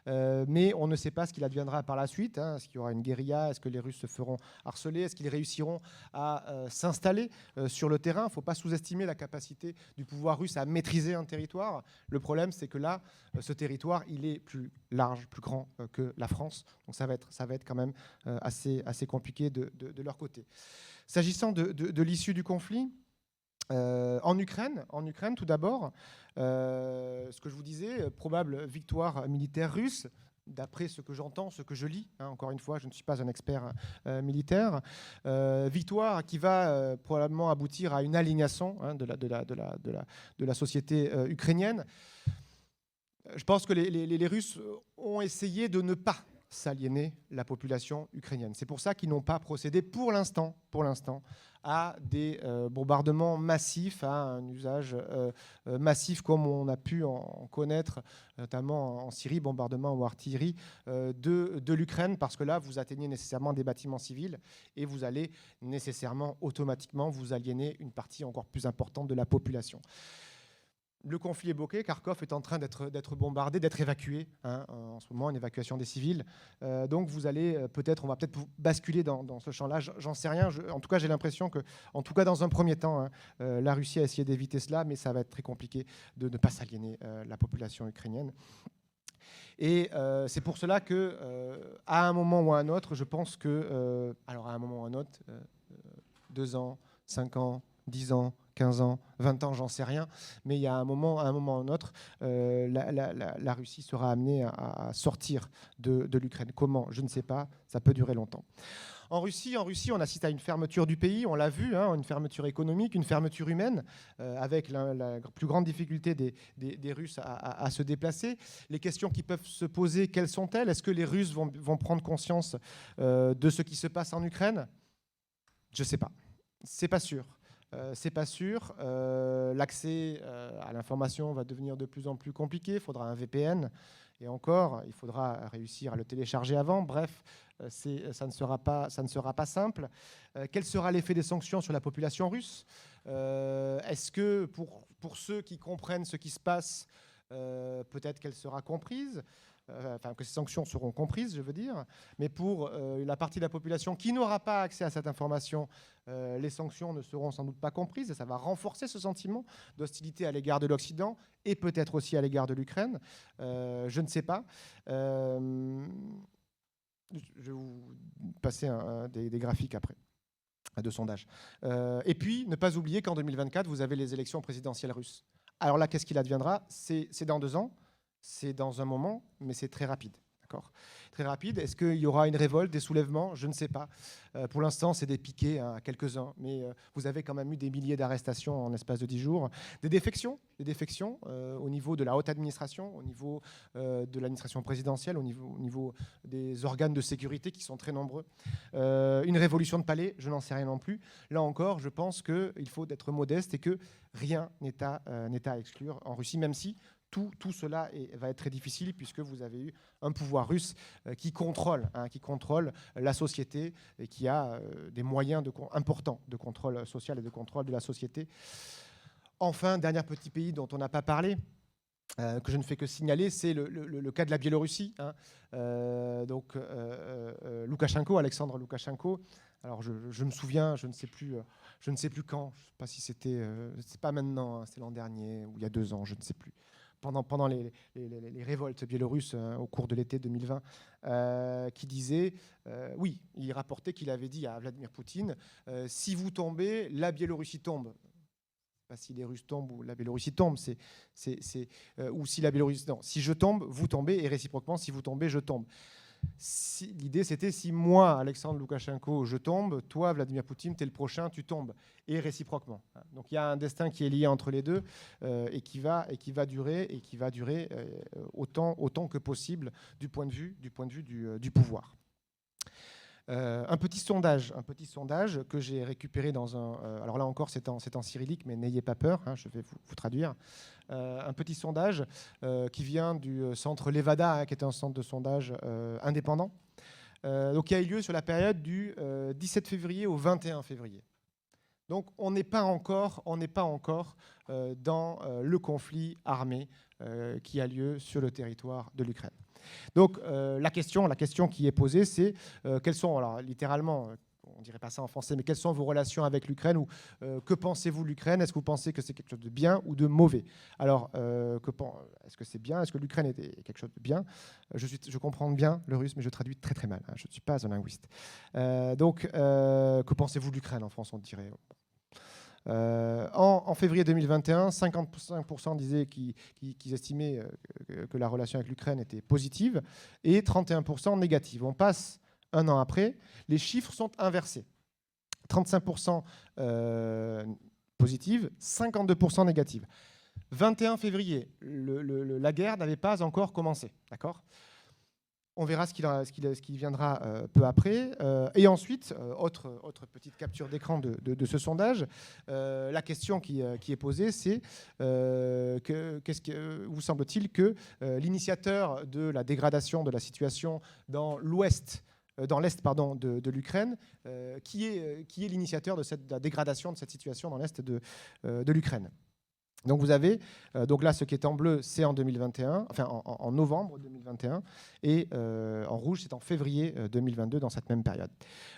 mais on ne sait pas ce qu'il adviendra par la suite. Est-ce qu'il y aura une guérilla? Est-ce que les Russes se feront harceler? Est-ce qu'ils réussiront à s'installer sur le terrain? Il ne faut pas sous-estimer la capacité du pouvoir russe à maîtriser un territoire. Le problème, c'est que là, ce territoire, il est plus large, plus grand que la France. Donc ça va être quand même assez compliqué de leur côté. S'agissant de l'issue du conflit, en Ukraine, tout d'abord, ce que je vous disais, probable victoire militaire russe, d'après ce que j'entends, ce que je lis. Encore une fois, je ne suis pas un expert militaire. Victoire qui va probablement aboutir à une aliénation de la société ukrainienne. Je pense que les Russes ont essayé de ne pas s'aliéner la population ukrainienne. C'est pour ça qu'ils n'ont pas procédé pour l'instant à des bombardements massifs, à un usage massif comme on a pu en connaître, notamment en Syrie, bombardement ou artillerie de l'Ukraine, parce que là, vous atteignez nécessairement des bâtiments civils et vous allez nécessairement, automatiquement, vous aliéner une partie encore plus importante de la population. Le conflit est bloqué, Kharkov est en train d'être bombardé, d'être évacué, en ce moment, une évacuation des civils. Donc on va peut-être basculer dans ce champ-là, j'en sais rien. En tout cas, j'ai l'impression que, en tout cas dans un premier temps, la Russie a essayé d'éviter cela, mais ça va être très compliqué de ne pas s'aliéner la population ukrainienne. Et c'est pour cela que, à un moment ou à un autre, je pense que, alors à un moment ou à un autre, 2 ans, 5 ans, 10 ans, 15 ans, 20 ans, j'en sais rien, mais il y a un moment ou à un autre, la Russie sera amenée à sortir de l'Ukraine. Comment? Je ne sais pas, ça peut durer longtemps. En Russie, on assiste à une fermeture du pays, on l'a vu, une fermeture économique, une fermeture humaine, avec la plus grande difficulté des Russes à se déplacer. Les questions qui peuvent se poser, quelles sont-elles? Est-ce que les Russes vont prendre conscience de ce qui se passe en Ukraine? Je ne sais pas, c'est pas sûr. L'accès à l'information va devenir de plus en plus compliqué. Il faudra un VPN. Et encore, il faudra réussir à le télécharger avant. Bref, ça ne sera pas simple. Quel sera l'effet des sanctions sur la population russe? Est-ce que pour ceux qui comprennent ce qui se passe, peut-être qu'elle sera comprise? Que ces sanctions seront comprises, je veux dire, mais pour la partie de la population qui n'aura pas accès à cette information, les sanctions ne seront sans doute pas comprises et ça va renforcer ce sentiment d'hostilité à l'égard de l'Occident et peut-être aussi à l'égard de l'Ukraine. Je ne sais pas. Je vais vous passer des graphiques après, de sondages. Et puis, ne pas oublier qu'en 2024, vous avez les élections présidentielles russes. Alors là, qu'est-ce qu'il adviendra? C'est dans 2 ans. C'est dans un moment, mais c'est très rapide. D'accord. Très rapide. Est-ce qu'il y aura une révolte, des soulèvements? Je ne sais pas. Pour l'instant, c'est des piquets, hein, quelques-uns. Mais vous avez quand même eu des milliers d'arrestations en l'espace de 10 jours. Des défections au niveau de la haute administration, au niveau de l'administration présidentielle, au niveau des organes de sécurité qui sont très nombreux. Une révolution de palais, je n'en sais rien non plus. Là encore, je pense qu'il faut être modeste et que rien n'est à exclure en Russie, même si tout cela va être très difficile puisque vous avez eu un pouvoir russe qui contrôle la société et qui a des moyens importants de contrôle social et de contrôle de la société. Enfin, dernier petit pays dont on n'a pas parlé, que je ne fais que signaler, c'est le cas de la Biélorussie. Loukachenko, Alexandre Loukachenko. Alors je me souviens, je ne sais plus quand, je ne sais pas si c'est pas maintenant, hein, c'est l'an dernier ou il y a 2 ans, je ne sais plus. Pendant les révoltes biélorusses au cours de l'été 2020, qui disait, oui, il rapportait qu'il avait dit à Vladimir Poutine, si vous tombez, la Biélorussie tombe. Pas si les Russes tombent ou la Biélorussie tombe, ou si la Biélorussie, non, si je tombe, vous tombez, et réciproquement, si vous tombez, je tombe. L'idée, c'était si moi, Alexandre Loukachenko, je tombe, toi, Vladimir Poutine, tu es le prochain, tu tombes, et réciproquement. Donc il y a un destin qui est lié entre les deux et qui va durer autant que possible du point de vue du pouvoir. Un petit sondage que j'ai récupéré dans un... alors là encore, c'est en cyrillique, mais n'ayez pas peur, hein, je vais vous traduire. Un petit sondage qui vient du centre Levada, hein, qui est un centre de sondage indépendant, donc qui a eu lieu sur la période du 17 février au 21 février. Donc on n'est pas encore dans le conflit armé qui a lieu sur le territoire de l'Ukraine. Donc la question qui est posée, c'est quelles sont, alors littéralement, on ne dirait pas ça en français, mais quelles sont vos relations avec l'Ukraine ou que pensez-vous de l'Ukraine? Est-ce que vous pensez que c'est quelque chose de bien ou de mauvais? Alors, est-ce que c'est bien? Est-ce que l'Ukraine est quelque chose de bien? Je comprends bien le russe, mais je traduis très très mal, hein, je ne suis pas un linguiste. Que pensez-vous de l'Ukraine? En France, on dirait... En février 2021, 55% disaient qu'ils estimaient que la relation avec l'Ukraine était positive et 31% négative. On passe un an après, les chiffres sont inversés. 35% positives, 52% négatives. 21 février, la guerre n'avait pas encore commencé, d'accord ? On verra ce qui viendra peu après. Et ensuite, autre petite capture d'écran de ce sondage, la question qui est posée, c'est vous semble-t-il que l'initiateur de la dégradation de la situation dans l'est de l'Ukraine, qui est l'initiateur de la dégradation de cette situation dans l'est de l'Ukraine. Donc vous avez, donc là ce qui est en bleu c'est en 2021, enfin en novembre 2021, et en rouge c'est en février 2022 dans cette même période.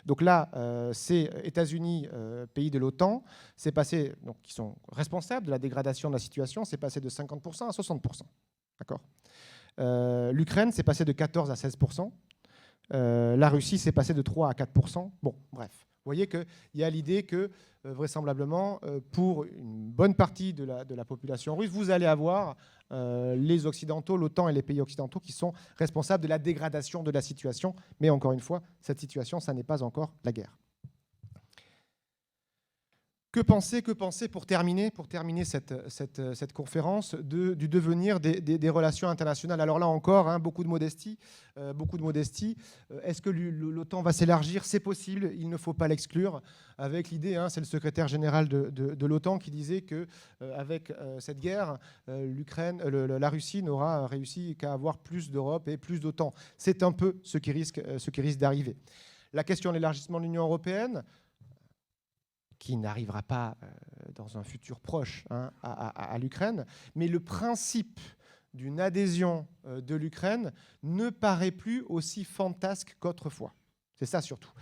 Donc là c'est États-Unis, pays de l'OTAN, c'est passé, donc qui sont responsables de la dégradation de la situation, c'est passé de 50% à 60%, d'accord. L'Ukraine c'est passé de 14 à 16%, la Russie c'est passé de 3 à 4%. Bon, bref. Vous voyez qu'il y a l'idée que, vraisemblablement, pour une bonne partie de la population russe, vous allez avoir les Occidentaux, l'OTAN et les pays occidentaux qui sont responsables de la dégradation de la situation. Mais encore une fois, cette situation, ça n'est pas encore la guerre. Que penser pour terminer cette conférence du devenir des relations internationales? Alors là encore, hein, beaucoup de modestie. Est-ce que l'OTAN va s'élargir? C'est possible, il ne faut pas l'exclure. Avec l'idée, hein, c'est le secrétaire général de l'OTAN qui disait qu'avec cette guerre, la Russie n'aura réussi qu'à avoir plus d'Europe et plus d'OTAN. C'est un peu ce qui risque d'arriver. La question de l'élargissement de l'Union européenne, qui n'arrivera pas dans un futur proche, hein, à l'Ukraine, mais le principe d'une adhésion de l'Ukraine ne paraît plus aussi fantasque qu'autrefois. C'est ça surtout.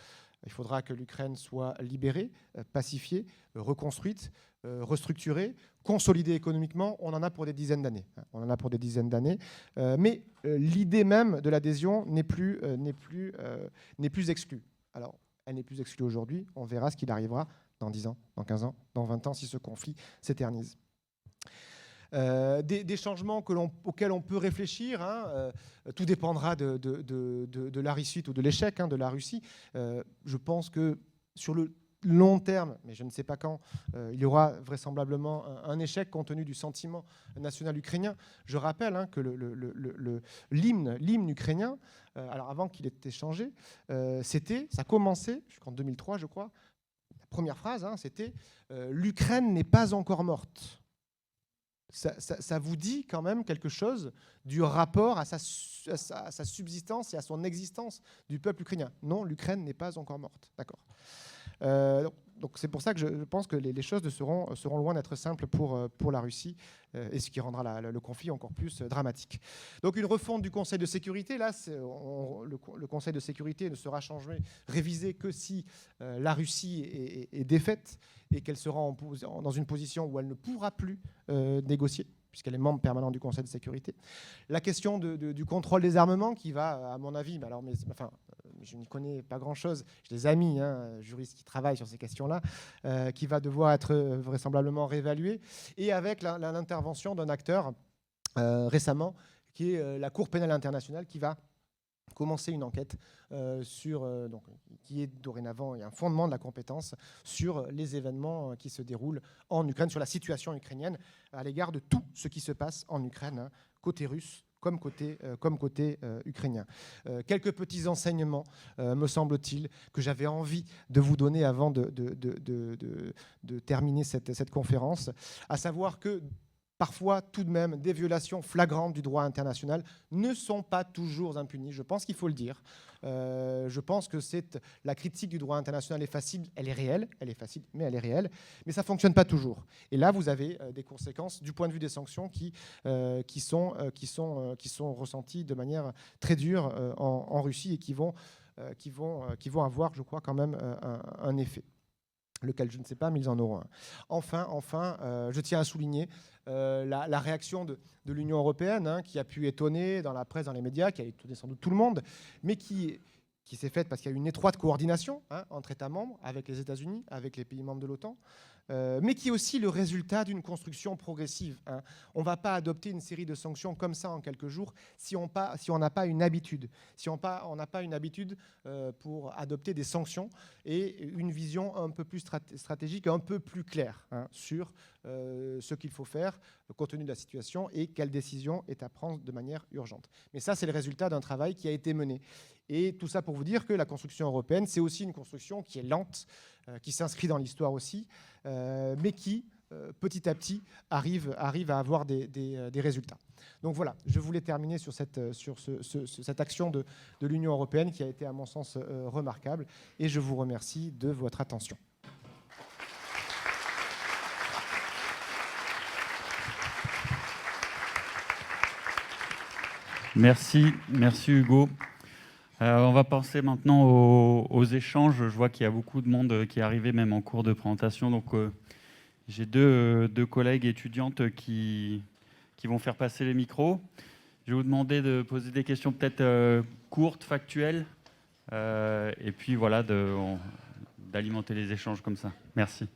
Il faudra que l'Ukraine soit libérée, pacifiée, reconstruite, restructurée, consolidée économiquement. On en a pour des dizaines d'années. Mais l'idée même de l'adhésion n'est plus exclue. Alors, elle n'est plus exclue aujourd'hui. On verra ce qu'il arrivera dans 10 ans, dans 15 ans, dans 20 ans, si ce conflit s'éternise. Des changements auxquels on peut réfléchir. Tout dépendra de la réussite ou de l'échec de la Russie. Je pense que sur le long terme, mais je ne sais pas quand, il y aura vraisemblablement un échec compte tenu du sentiment national ukrainien. Je rappelle que l'hymne ukrainien, alors avant qu'il ait été changé, ça commençait, jusqu'en 2003 je crois, la première phrase, c'était « L'Ukraine n'est pas encore morte ». Ça vous dit quand même quelque chose du rapport à sa subsistance et à son existence du peuple ukrainien. Non, l'Ukraine n'est pas encore morte. D'accord. Donc c'est pour ça que je pense que les choses seront loin d'être simples pour la Russie, et ce qui rendra le conflit encore plus dramatique. Donc une refonte du Conseil de sécurité, là, le Conseil de sécurité ne sera changé, révisé que si la Russie est défaite et qu'elle sera dans une position où elle ne pourra plus négocier, puisqu'elle est membre permanent du Conseil de sécurité. La question du contrôle des armements, qui va, à mon avis, je n'y connais pas grand-chose, j'ai des amis juristes qui travaillent sur ces questions-là, qui va devoir être vraisemblablement réévalué, et avec l'intervention d'un acteur récemment, qui est la Cour pénale internationale, qui va commencer une enquête qui est dorénavant un fondement de la compétence sur les événements qui se déroulent en Ukraine, sur la situation ukrainienne à l'égard de tout ce qui se passe en Ukraine, côté russe comme côté ukrainien. Quelques petits enseignements, me semble-t-il, que j'avais envie de vous donner avant de terminer cette conférence, à savoir que parfois, tout de même, des violations flagrantes du droit international ne sont pas toujours impunies. Je pense qu'il faut le dire. Je pense que la critique du droit international est facile, elle est réelle, elle est facile, mais elle est réelle. Mais ça ne fonctionne pas toujours. Et là, vous avez des conséquences du point de vue des sanctions qui sont ressenties de manière très dure en Russie et qui vont avoir, je crois, quand même un effet. Lequel je ne sais pas, mais ils en auront un. Enfin, je tiens à souligner la réaction de l'Union européenne, qui a pu étonner dans la presse, dans les médias, qui a étonné sans doute tout le monde, mais qui s'est faite parce qu'il y a eu une étroite coordination entre États membres, avec les États-Unis, avec les pays membres de l'OTAN, mais qui est aussi le résultat d'une construction progressive. On ne va pas adopter une série de sanctions comme ça en quelques jours si on n'a pas une habitude. Si on n'a pas une habitude pour adopter des sanctions et une vision un peu plus stratégique, un peu plus claire sur ce qu'il faut faire compte tenu de la situation et quelle décision est à prendre de manière urgente. Mais ça, c'est le résultat d'un travail qui a été mené. Et tout ça pour vous dire que la construction européenne, c'est aussi une construction qui est lente, qui s'inscrit dans l'histoire aussi, mais qui, petit à petit, arrive à avoir des résultats. Donc voilà, je voulais terminer sur cette action de l'Union européenne qui a été, à mon sens, remarquable. Et je vous remercie de votre attention. Merci Hugo. On va passer maintenant aux échanges. Je vois qu'il y a beaucoup de monde qui est arrivé, même en cours de présentation. Donc, j'ai deux collègues étudiantes qui vont faire passer les micros. Je vais vous demander de poser des questions peut-être courtes, factuelles, et puis voilà, d'alimenter les échanges comme ça. Merci.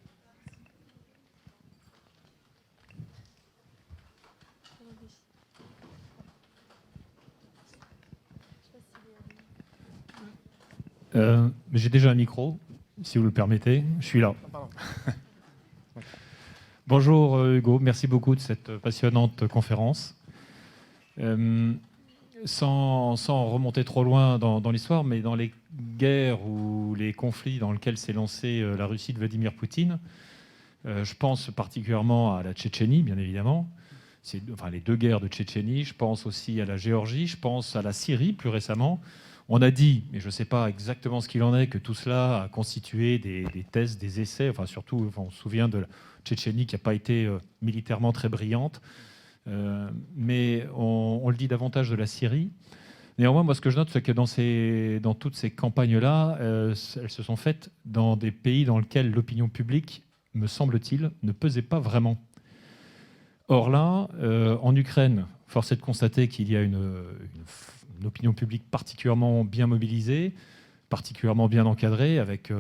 J'ai déjà un micro, si vous le permettez. Je suis là. Bonjour Hugo, merci beaucoup de cette passionnante conférence. Sans remonter trop loin dans l'histoire, mais dans les guerres ou les conflits dans lesquels s'est lancée la Russie de Vladimir Poutine, je pense particulièrement à la Tchétchénie, bien évidemment. Les deux guerres de Tchétchénie. Je pense aussi à la Géorgie, je pense à la Syrie plus récemment. On a dit, mais je ne sais pas exactement ce qu'il en est, que tout cela a constitué des tests, des essais. Surtout, on se souvient de la Tchétchénie qui n'a pas été militairement très brillante. Mais on le dit davantage de la Syrie. Néanmoins, moi, ce que je note, c'est que dans toutes ces campagnes-là, elles se sont faites dans des pays dans lesquels l'opinion publique, me semble-t-il, ne pesait pas vraiment. Or là, en Ukraine, force est de constater qu'il y a une opinion publique particulièrement bien mobilisée, particulièrement bien encadrée, avec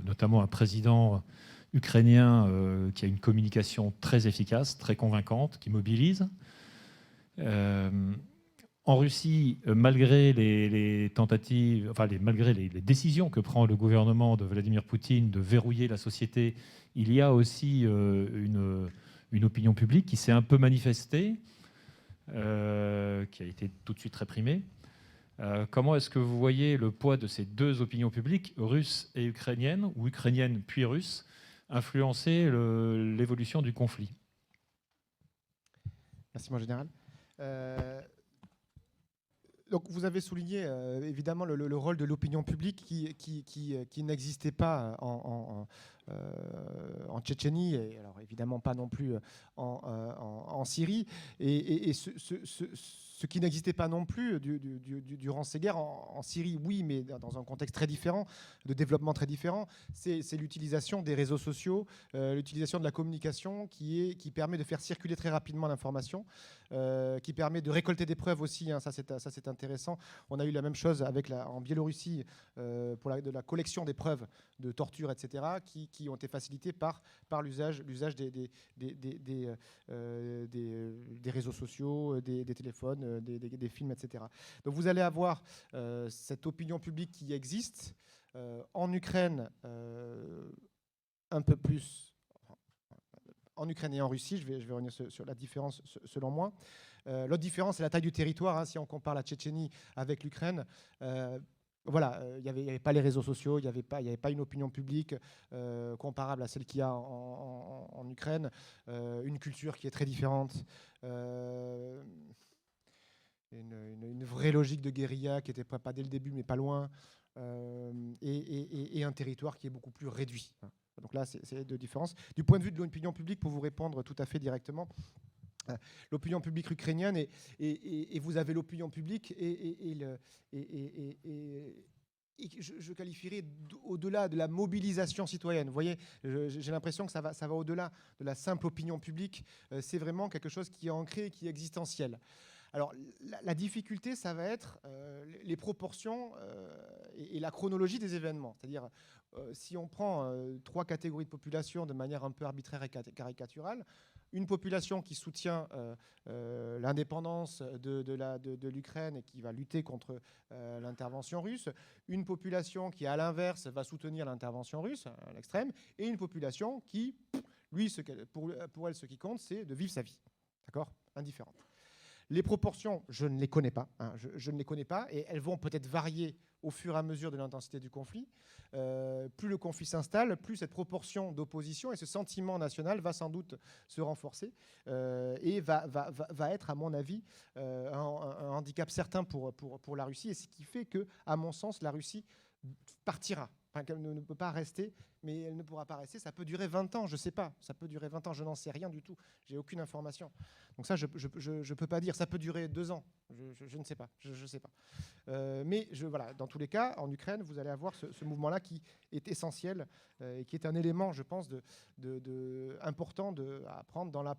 notamment un président ukrainien qui a une communication très efficace, très convaincante, qui mobilise. En Russie, malgré les tentatives, enfin malgré les décisions que prend le gouvernement de Vladimir Poutine de verrouiller la société, il y a aussi une opinion publique qui s'est un peu manifestée, qui a été tout de suite réprimée. Comment est-ce que vous voyez le poids de ces deux opinions publiques, russes et ukrainiennes, ou ukrainiennes puis russes, influencer l'évolution du conflit? Merci, mon général. Donc, vous avez souligné évidemment le rôle de l'opinion publique qui n'existait pas en Tchétchénie, et alors évidemment pas non plus en Syrie. Et ce qui n'existait pas non plus durant ces guerres, en Syrie, oui, mais dans un contexte très différent, de développement très différent, c'est l'utilisation des réseaux sociaux, l'utilisation de la communication qui permet de faire circuler très rapidement l'information, qui permet de récolter des preuves aussi, hein, ça c'est intéressant. On a eu la même chose en Biélorussie pour la collection des preuves de torture, etc., qui ont été facilitées par l'usage des réseaux sociaux, des téléphones, des films, etc. Donc vous allez avoir cette opinion publique qui existe en Ukraine, un peu plus en Ukraine et en Russie. Je vais revenir sur la différence selon moi. L'autre différence, c'est la taille du territoire. Hein, si on compare la Tchétchénie avec l'Ukraine, voilà, il n'y avait pas les réseaux sociaux, il n'y avait pas une opinion publique comparable à celle qu'il y a en Ukraine, une culture qui est très différente, une vraie logique de guérilla qui n'était pas dès le début, mais pas loin, et un territoire qui est beaucoup plus réduit. Donc là, c'est deux différences. Du point de vue de l'opinion publique, pour vous répondre tout à fait directement, l'opinion publique ukrainienne et vous avez l'opinion publique et je qualifierais au-delà de la mobilisation citoyenne. Vous voyez, j'ai l'impression que ça va au-delà de la simple opinion publique. C'est vraiment quelque chose qui est ancré, qui est existentiel. Alors, la difficulté, ça va être les proportions et la chronologie des événements. C'est-à-dire, si on prend trois catégories de population de manière un peu arbitraire et caricaturale, une population qui soutient l'indépendance de l'Ukraine et qui va lutter contre l'intervention russe, une population qui, à l'inverse, va soutenir l'intervention russe, à l'extrême, et une population qui, pour elle, ce qui compte, c'est de vivre sa vie. D'accord ? Indifférente. Les proportions, je ne les connais pas. Hein, je ne les connais pas, et elles vont peut-être varier au fur et à mesure de l'intensité du conflit. Plus le conflit s'installe, plus cette proportion d'opposition et ce sentiment national va sans doute se renforcer et va être, à mon avis, un handicap certain pour la Russie. Et ce qui fait que, à mon sens, la Russie partira. Enfin, qu'elle ne peut pas rester, mais elle ne pourra pas rester. Ça peut durer 20 ans, je ne sais pas. Ça peut durer 20 ans, je n'en sais rien du tout. J'ai aucune information. Donc ça, je ne peux pas dire. Ça peut durer 2 ans. Je ne sais pas. Je sais pas. Mais voilà, dans tous les cas, en Ukraine, vous allez avoir ce mouvement-là qui est essentiel et qui est un élément, je pense, important à prendre dans la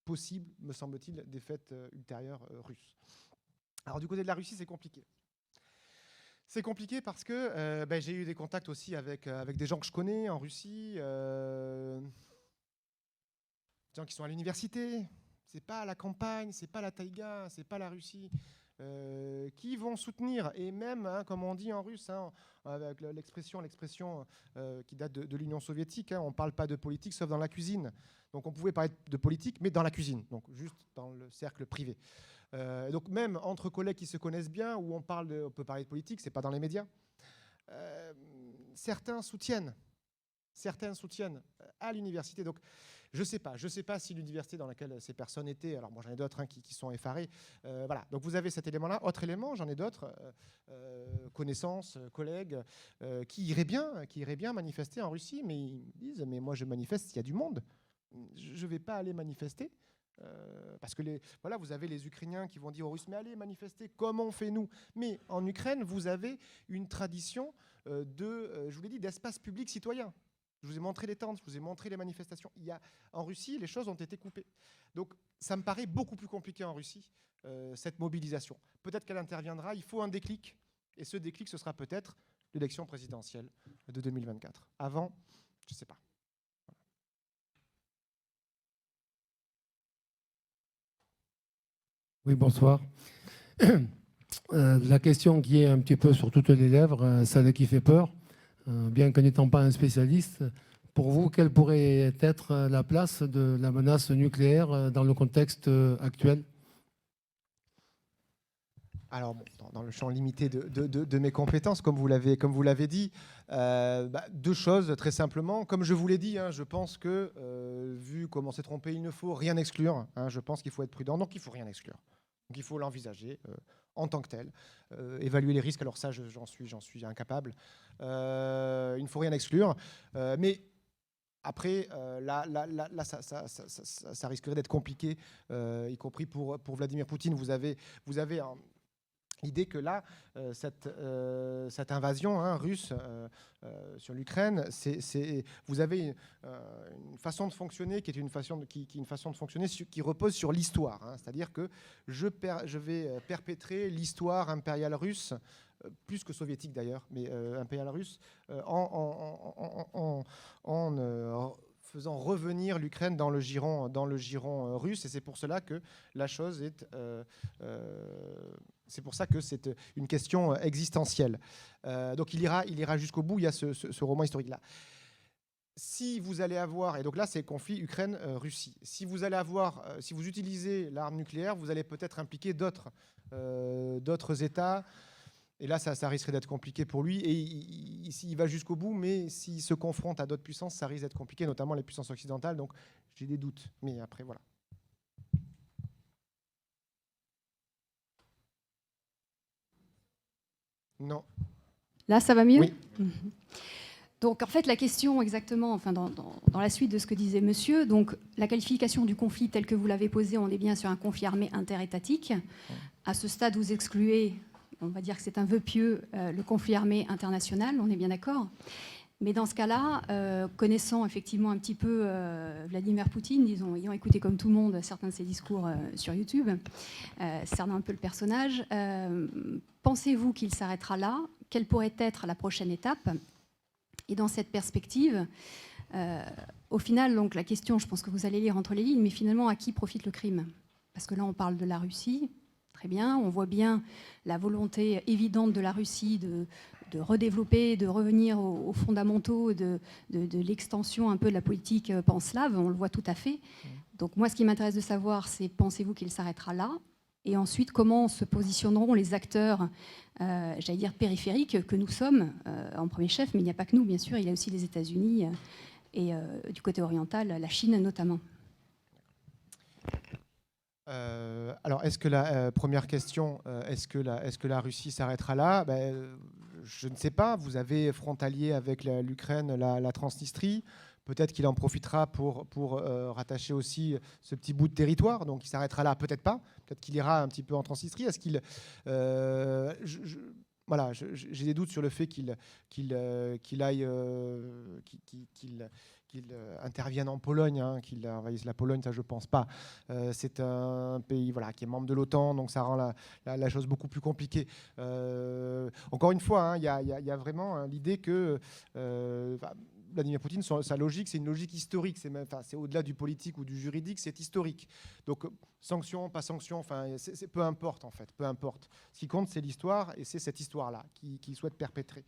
possible, me semble-t-il, défaite ultérieure russe. Alors du côté de la Russie, c'est compliqué. C'est compliqué parce que j'ai eu des contacts aussi avec des gens que je connais en Russie, des gens qui sont à l'université. C'est pas la campagne, c'est pas la taïga, c'est pas la Russie, qui vont soutenir. Et même, hein, comme on dit en russe, hein, avec l'expression qui date de l'Union soviétique, hein, on ne parle pas de politique sauf dans la cuisine. Donc on pouvait parler de politique, mais dans la cuisine, donc juste dans le cercle privé. Donc même entre collègues qui se connaissent bien, où on peut parler de politique, c'est pas dans les médias. Certains soutiennent à l'université. Donc je sais pas si l'université dans laquelle ces personnes étaient. Alors moi j'en ai d'autres, hein, qui sont effarés. Voilà. Donc vous avez cet élément-là. Autre élément, j'en ai d'autres, connaissances, collègues, qui iraient bien manifester en Russie, mais ils me disent mais moi je manifeste, il y a du monde. Je ne vais pas aller manifester. Parce que voilà, vous avez les Ukrainiens qui vont dire aux Russes mais allez manifester comme on fait nous. Mais en Ukraine, vous avez une tradition je vous l'ai dit, d'espace public citoyen. Je vous ai montré les tentes, je vous ai montré les manifestations. En Russie, les choses ont été coupées. Donc ça me paraît beaucoup plus compliqué en Russie, cette mobilisation. Peut-être qu'elle interviendra, il faut un déclic. Et ce déclic, ce sera peut-être l'élection présidentielle de 2024. Avant, je ne sais pas. Oui, bonsoir. La question qui est un petit peu sur toutes les lèvres, celle qui fait peur, bien que n'étant pas un spécialiste, pour vous, quelle pourrait être la place de la menace nucléaire dans le contexte actuel ? Alors, bon, dans le champ limité de mes compétences, comme vous l'avez dit, deux choses très simplement. Comme je vous l'ai dit, je pense que, vu comment s'est trompé, il ne faut rien exclure. Je pense qu'il faut être prudent, donc il ne faut rien exclure. Donc il faut l'envisager en tant que tel, évaluer les risques. Alors ça, j'en suis incapable. Il ne faut rien exclure, mais après, là ça risquerait d'être compliqué, y compris pour Vladimir Poutine. Vous avez l'idée que là, cette invasion russe sur l'Ukraine, vous avez une façon de fonctionner qui est une façon de fonctionner qui repose sur l'histoire. C'est-à-dire que je vais perpétrer l'histoire impériale russe, plus que soviétique d'ailleurs, mais impériale russe, en faisant revenir l'Ukraine dans le giron russe. Et c'est pour cela que la chose est... c'est pour ça que c'est une question existentielle. Donc il ira jusqu'au bout. Il y a ce roman historique-là. Si vous allez avoir, et donc là c'est le conflit Ukraine-Russie, si vous utilisez l'arme nucléaire, vous allez peut-être impliquer d'autres États. Et là, ça risquerait d'être compliqué pour lui. Et il va jusqu'au bout, mais s'il se confronte à d'autres puissances, ça risque d'être compliqué, notamment les puissances occidentales. Donc, j'ai des doutes. Mais après, voilà. Non. Là, ça va mieux ? Oui. Donc, en fait, la question exactement, enfin, dans la suite de ce que disait monsieur, donc, la qualification du conflit tel que vous l'avez posé, on est bien sur un conflit armé interétatique. À ce stade, vous excluez... On va dire que c'est un vœu pieux, le conflit armé international, on est bien d'accord. Mais dans ce cas-là, connaissant effectivement un petit peu Vladimir Poutine, ayant écouté comme tout le monde certains de ses discours sur YouTube, cernant un peu le personnage, pensez-vous qu'il s'arrêtera là ? Quelle pourrait être la prochaine étape ? Et dans cette perspective, au final, donc, la question, je pense que vous allez lire entre les lignes, mais finalement, à qui profite le crime ? Parce que là, on parle de la Russie. Très bien, on voit bien la volonté évidente de la Russie de redévelopper, de revenir aux fondamentaux de l'extension un peu de la politique panslave, on le voit tout à fait. Donc moi, ce qui m'intéresse de savoir, c'est pensez-vous qu'il s'arrêtera là ? Et ensuite, comment se positionneront les acteurs, j'allais dire périphériques, que nous sommes en premier chef, mais il n'y a pas que nous, bien sûr, il y a aussi les États-Unis et du côté oriental, la Chine notamment. Alors, est-ce que la première question, est-ce que la Russie s'arrêtera là ? Je ne sais pas. Vous avez frontalier avec l'Ukraine la Transnistrie. Peut-être qu'il en profitera pour rattacher aussi ce petit bout de territoire. Donc, il s'arrêtera là. Peut-être pas. Peut-être qu'il ira un petit peu en Transnistrie. Est-ce qu'il... voilà, j'ai des doutes sur le fait qu'il intervienne en Pologne, qu'il envahisse la Pologne, ça je pense pas. C'est un pays qui est membre de l'OTAN, donc ça rend la chose beaucoup plus compliquée. Encore une fois, il y a vraiment l'idée que Vladimir Poutine, sa logique, c'est une logique historique. C'est au-delà du politique ou du juridique, c'est historique. Donc, sanction, pas sanction, peu importe en fait, peu importe. Ce qui compte, c'est l'histoire, et c'est cette histoire-là qu'il souhaite perpétrer.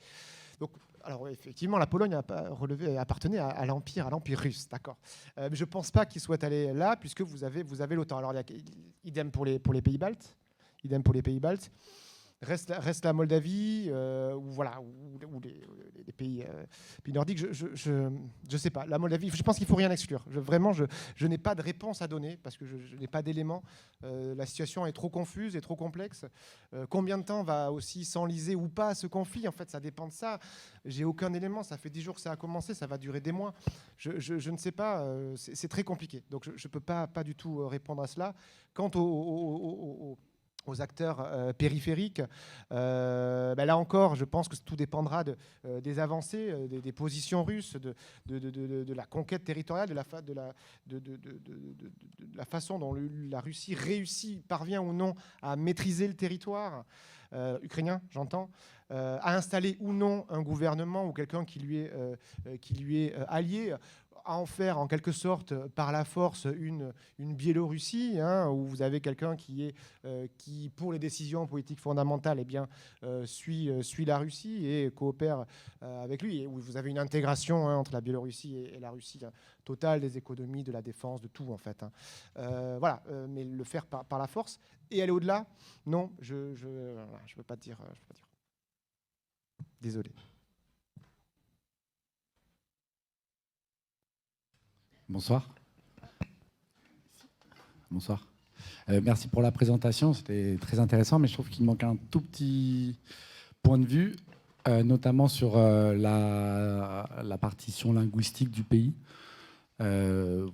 Donc, alors effectivement, la Pologne appartenait à l'Empire russe, d'accord. Mais je ne pense pas qu'il souhaite aller là, puisque vous avez l'OTAN. Alors, idem pour les pays baltes. Reste la Moldavie, ou les pays nordiques. Je sais pas. La Moldavie, je pense qu'il faut rien exclure. Je n'ai pas de réponse à donner parce que je n'ai pas d'éléments. La situation est trop confuse et trop complexe. Combien de temps va aussi s'enliser ou pas ce conflit ? En fait, ça dépend de ça. J'ai aucun élément. Ça fait 10 jours que ça a commencé. Ça va durer des mois. Je ne sais pas. C'est très compliqué. Donc, je ne peux pas du tout répondre à cela. Quant aux acteurs périphériques. Là encore, je pense que tout dépendra des avancées, des positions russes, de la conquête territoriale, de la façon dont la Russie parvient ou non à maîtriser le territoire. ukrainien, j'entends, à installer ou non un gouvernement ou quelqu'un qui lui est allié, à en faire en quelque sorte par la force une Biélorussie, hein, où vous avez quelqu'un qui pour les décisions politiques fondamentales, eh bien, suit la Russie et coopère avec lui, et où vous avez une intégration, hein, entre la Biélorussie et la Russie, hein, totale des économies, de la défense, de tout en fait, hein. Voilà, mais le faire par la force et aller au-delà, non, je ne peux pas dire. Désolé. Bonsoir. Bonsoir. Merci pour la présentation, c'était très intéressant, mais je trouve qu'il manque un tout petit point de vue, notamment sur la partition linguistique du pays. Je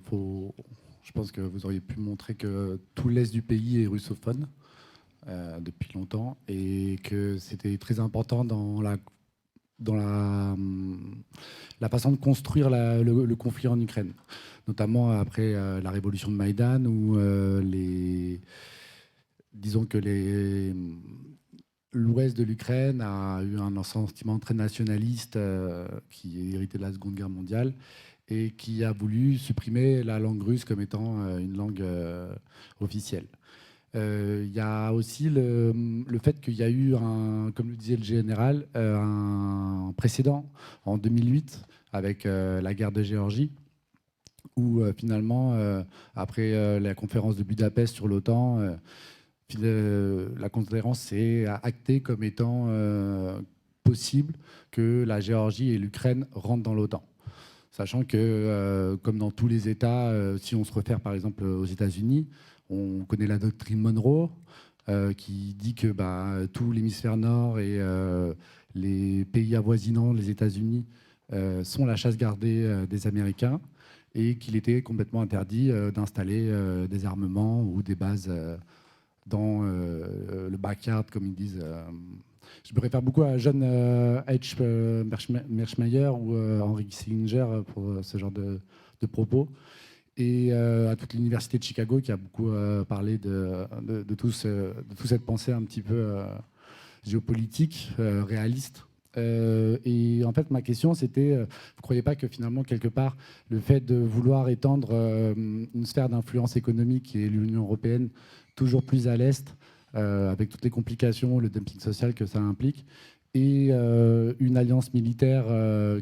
pense que vous auriez pu montrer que tout l'est du pays est russophone depuis longtemps, et que c'était très important dans la façon de construire le conflit en Ukraine, notamment après la révolution de Maïdan, où disons que l'ouest de l'Ukraine a eu un sentiment très nationaliste qui est hérité de la Seconde Guerre mondiale et qui a voulu supprimer la langue russe comme étant une langue officielle. Il y a aussi le fait qu'il y a eu, comme le disait le général, un précédent en 2008 avec la guerre de Géorgie, où finalement, après la conférence de Budapest sur l'OTAN, la conférence s'est actée comme étant possible que la Géorgie et l'Ukraine rentrent dans l'OTAN. Sachant que, comme dans tous les États, si on se réfère par exemple aux États-Unis, on connaît la doctrine Monroe, qui dit que tout l'hémisphère nord et les pays avoisinants, les États-Unis, sont la chasse gardée des Américains, et qu'il était complètement interdit d'installer des armements ou des bases dans le backyard, comme ils disent. Je me réfère beaucoup à John H. Mearsheimer ou Henry Kissinger pour ce genre de propos, et à toute l'université de Chicago qui a beaucoup parlé de toute cette pensée un petit peu géopolitique, réaliste. Et en fait, ma question, c'était, vous ne croyez pas que finalement, quelque part, le fait de vouloir étendre une sphère d'influence économique qui est l'Union européenne toujours plus à l'Est, avec toutes les complications, le dumping social que ça implique, et une alliance militaire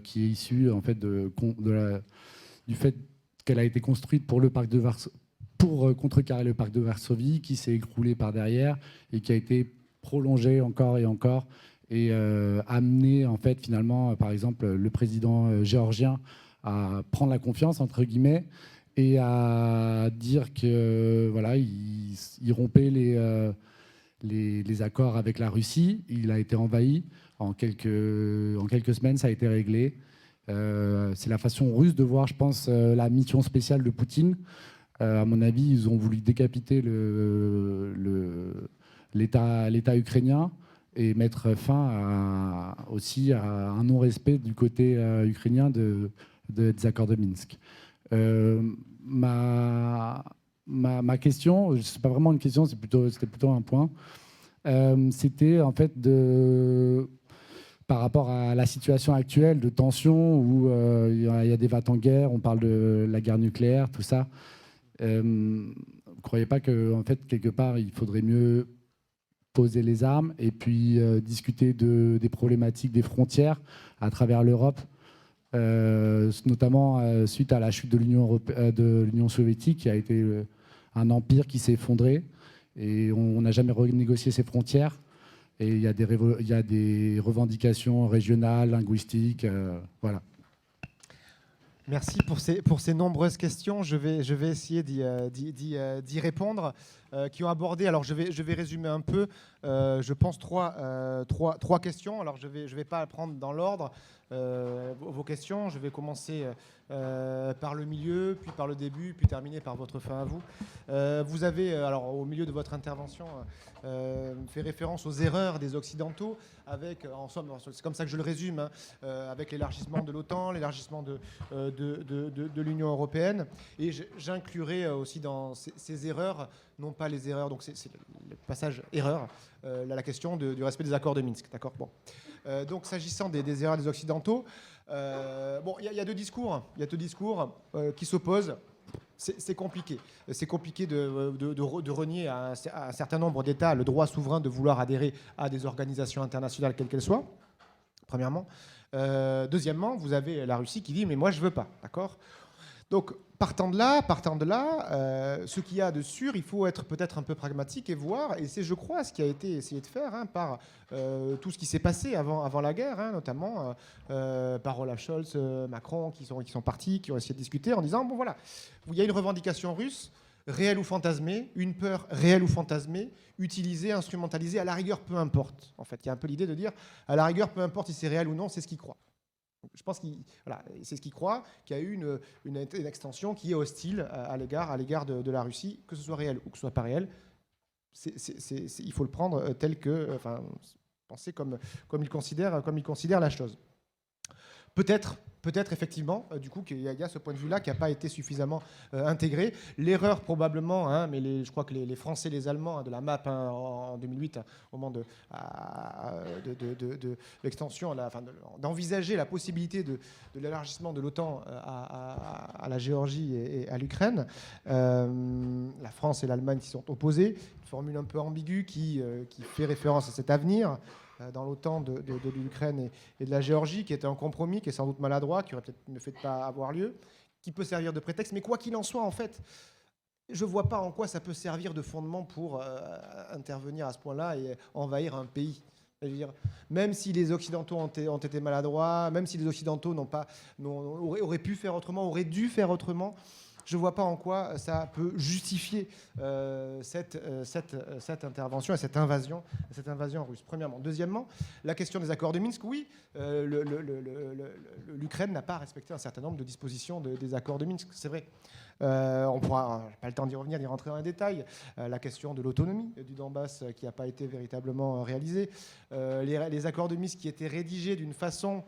qui est issue en fait, du fait qu'elle a été construite pour pour contrecarrer le pacte de Varsovie, qui s'est écroulé par derrière et qui a été prolongé encore et encore, et amené en fait finalement, par exemple, le président géorgien à prendre la confiance entre guillemets et à dire que voilà, il rompait les accords avec la Russie. Il a été envahi en quelques semaines, ça a été réglé. C'est la façon russe de voir, je pense, la mission spéciale de Poutine. À mon avis, ils ont voulu décapiter l'État ukrainien et mettre fin aussi à un non-respect du côté ukrainien des accords de Minsk. Ma question, ce n'est pas vraiment une question, c'était plutôt un point. C'était en fait par rapport à la situation actuelle de tension où il y a des vats en guerre, on parle de la guerre nucléaire, tout ça. Vous ne croyez pas que, en fait, quelque part, il faudrait mieux poser les armes et puis discuter des problématiques des frontières à travers l'Europe, notamment suite à la chute de l'Union soviétique, qui a été un empire qui s'est effondré, et on n'a jamais renégocié ses frontières. Et il y a des revendications régionales, linguistiques, voilà. Merci pour ces nombreuses questions. Je vais essayer d'y répondre, qui ont abordé. Alors je vais résumer un peu. Je pense trois questions. Alors je vais pas prendre dans l'ordre vos questions. Je vais commencer par le milieu, puis par le début, puis terminer par votre fin à vous. Vous avez, alors au milieu de votre intervention, fait référence aux erreurs des Occidentaux, avec, en somme, c'est comme ça que je le résume, hein, avec l'élargissement de l'OTAN, l'élargissement de l'Union européenne. Et j'inclurai aussi dans ces erreurs, non pas les erreurs, donc c'est le passage erreur, la question du respect des accords de Minsk. D'accord. Bon. Donc, s'agissant des erreurs des Occidentaux, bon, il y a deux discours. Il y a deux discours qui s'opposent. C'est compliqué. C'est compliqué de renier à un certain nombre d'États le droit souverain de vouloir adhérer à des organisations internationales, quelles qu'elles soient, premièrement. Deuxièmement, vous avez la Russie qui dit « mais moi, je ne veux pas ». D'accord ? Donc, partant de là, ce qu'il y a de sûr, il faut être peut-être un peu pragmatique et voir, et c'est, je crois, ce qui a été essayé de faire par tout ce qui s'est passé avant la guerre, notamment par Olaf Scholz, Macron, qui sont partis, qui ont essayé de discuter en disant, bon voilà, il y a une revendication russe, réelle ou fantasmée, une peur réelle ou fantasmée, utilisée, instrumentalisée, à la rigueur, peu importe. En fait, il y a un peu l'idée de dire, à la rigueur, peu importe si c'est réel ou non, c'est ce qu'il croit. Je pense que voilà, c'est ce qu'il croit, qu'il y a eu une extension qui est hostile à l'égard de la Russie, que ce soit réel ou que ce soit pas réel. Il faut le prendre tel que, enfin, penser comme il considère la chose. Peut-être effectivement, du coup, qu'il y a ce point de vue-là qui n'a pas été suffisamment intégré. L'erreur probablement, mais je crois que les Français, les Allemands de la MAP en 2008, au moment de l'extension, d'envisager la possibilité de l'élargissement de l'OTAN à la Géorgie et à l'Ukraine. La France et l'Allemagne s'y sont opposés. Une formule un peu ambiguë qui fait référence à cet avenir dans l'OTAN de l'Ukraine et de la Géorgie, qui était un compromis, qui est sans doute maladroit, qui aurait peut-être ne fait pas avoir lieu, qui peut servir de prétexte. Mais quoi qu'il en soit, en fait, je ne vois pas en quoi ça peut servir de fondement pour intervenir à ce point-là et envahir un pays. C'est-à-dire, même si les Occidentaux ont été maladroits, même si les Occidentaux auraient pu faire autrement, auraient dû faire autrement, je ne vois pas en quoi ça peut justifier cette intervention et cette invasion russe, premièrement. Deuxièmement, la question des accords de Minsk, oui, l'Ukraine n'a pas respecté un certain nombre de dispositions des accords de Minsk, c'est vrai. On pourra, pas le temps d'y revenir, d'y rentrer dans les détails. La question de l'autonomie du Donbass qui n'a pas été véritablement réalisée. Les accords de Minsk qui étaient rédigés d'une façon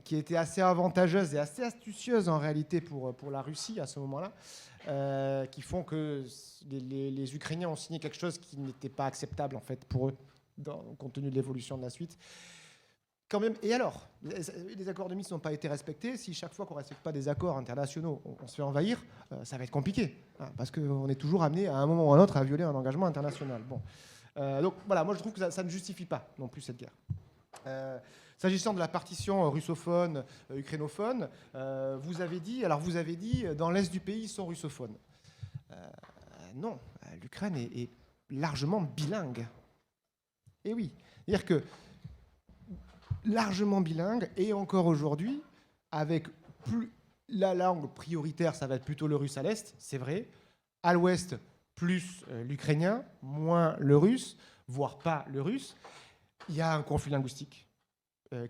qui était assez avantageuse et assez astucieuse en réalité pour la Russie à ce moment-là, qui font que les Ukrainiens ont signé quelque chose qui n'était pas acceptable en fait pour eux, compte tenu de l'évolution de la suite. Quand même, et alors, les accords de Minsk n'ont pas été respectés. Si chaque fois qu'on ne respecte pas des accords internationaux, on se fait envahir, ça va être compliqué, parce qu'on est toujours amené à un moment ou à un autre à violer un engagement international. Bon. Donc voilà, moi je trouve que ça ne justifie pas non plus cette guerre. S'agissant de la partition russophone, ukrainophone, vous avez dit, dans l'est du pays, ils sont russophones. Non, l'Ukraine est largement bilingue. Et oui, c'est-à-dire que largement bilingue, et encore aujourd'hui, avec plus la langue prioritaire, ça va être plutôt le russe à l'est, c'est vrai. À l'ouest, plus l'ukrainien, moins le russe, voire pas le russe. Il y a un conflit linguistique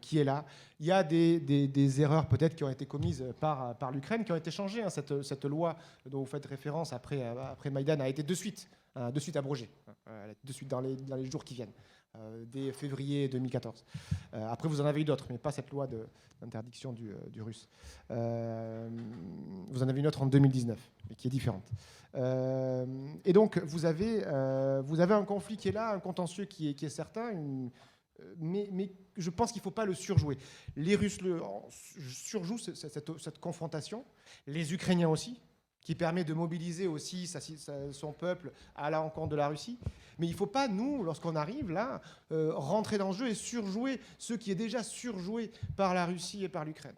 qui est là. Il y a des erreurs peut-être qui ont été commises par l'Ukraine, qui ont été changées. Cette loi dont vous faites référence après Maïdan a été de suite abrogée, de suite dans les jours qui viennent, dès février 2014. Après, vous en avez eu d'autres, mais pas cette loi d'interdiction du russe. Vous en avez une autre en 2019, mais qui est différente. Et donc, vous avez un conflit qui est là, un contentieux qui est certain, mais je pense qu'il ne faut pas le surjouer. Les Russes surjouent cette confrontation, les Ukrainiens aussi, qui permet de mobiliser aussi son peuple à l'encontre de la Russie. Mais il ne faut pas, nous, lorsqu'on arrive là, rentrer dans le jeu et surjouer ce qui est déjà surjoué par la Russie et par l'Ukraine.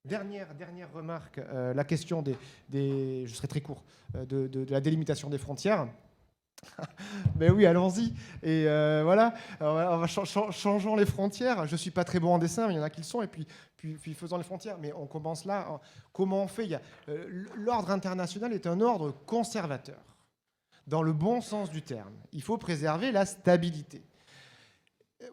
Dernière remarque, la question je serai très court, de la délimitation des frontières. Ben oui, allons-y. Et voilà, changeons les frontières. Je ne suis pas très bon en dessin, mais il y en a qui le sont. Et puis faisons les frontières. Mais on commence là. Comment on fait? L'ordre international est un ordre conservateur, dans le bon sens du terme. Il faut préserver la stabilité.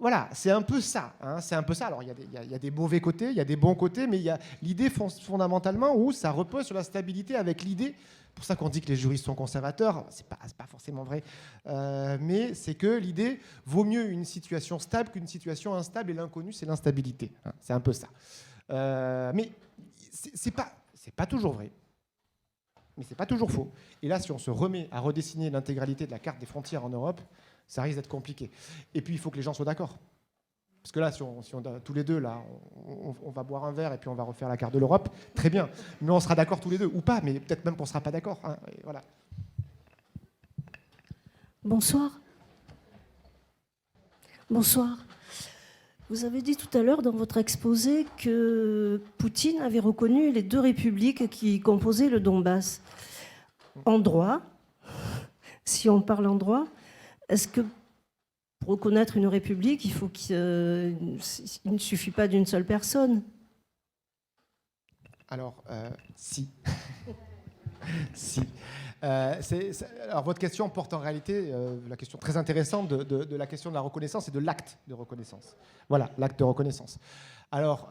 Voilà, c'est un peu ça. C'est un peu ça. Alors, il y a des mauvais côtés, il y a des bons côtés, mais il y a l'idée fondamentalement où ça repose sur la stabilité avec l'idée. C'est pour ça qu'on dit que les juristes sont conservateurs. C'est pas forcément vrai, mais c'est que l'idée vaut mieux une situation stable qu'une situation instable, et l'inconnu, c'est l'instabilité. C'est un peu ça. Mais c'est pas toujours vrai. Mais c'est pas toujours faux. Et là, si on se remet à redessiner l'intégralité de la carte des frontières en Europe, ça risque d'être compliqué. Et puis, il faut que les gens soient d'accord. Parce que là, si on tous les deux, là, on va boire un verre et puis on va refaire la carte de l'Europe, très bien. Mais on sera d'accord tous les deux, ou pas, mais peut-être même qu'on ne sera pas d'accord. Hein, voilà. Bonsoir. Bonsoir. Vous avez dit tout à l'heure dans votre exposé que Poutine avait reconnu les deux républiques qui composaient le Donbass. En droit, si on parle en droit, est-ce que pour reconnaître une république, il ne suffit pas d'une seule personne? Alors, si. Si. Alors, votre question porte en réalité la question très intéressante de la question de la reconnaissance et de l'acte de reconnaissance. Voilà, l'acte de reconnaissance. Alors,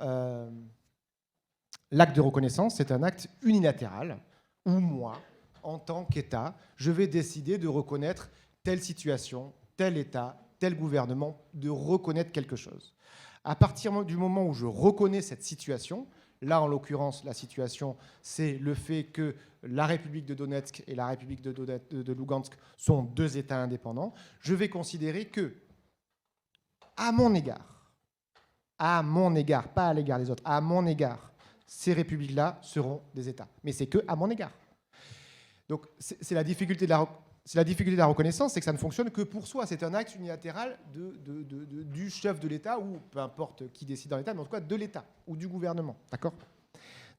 l'acte de reconnaissance, c'est un acte unilatéral où moi, en tant qu'État, je vais décider de reconnaître telle situation, tel État, tel gouvernement, de reconnaître quelque chose. À partir du moment où je reconnais cette situation, là, en l'occurrence, la situation, c'est le fait que la République de Donetsk et la République de Lugansk sont deux États indépendants. Je vais considérer que, à mon égard, pas à l'égard des autres, à mon égard, ces républiques-là seront des États. Mais c'est que à mon égard. Donc, c'est la difficulté de la reconnaissance, c'est que ça ne fonctionne que pour soi. C'est un acte unilatéral du chef de l'État, ou peu importe qui décide dans l'État, mais en tout cas de l'État ou du gouvernement. D'accord ?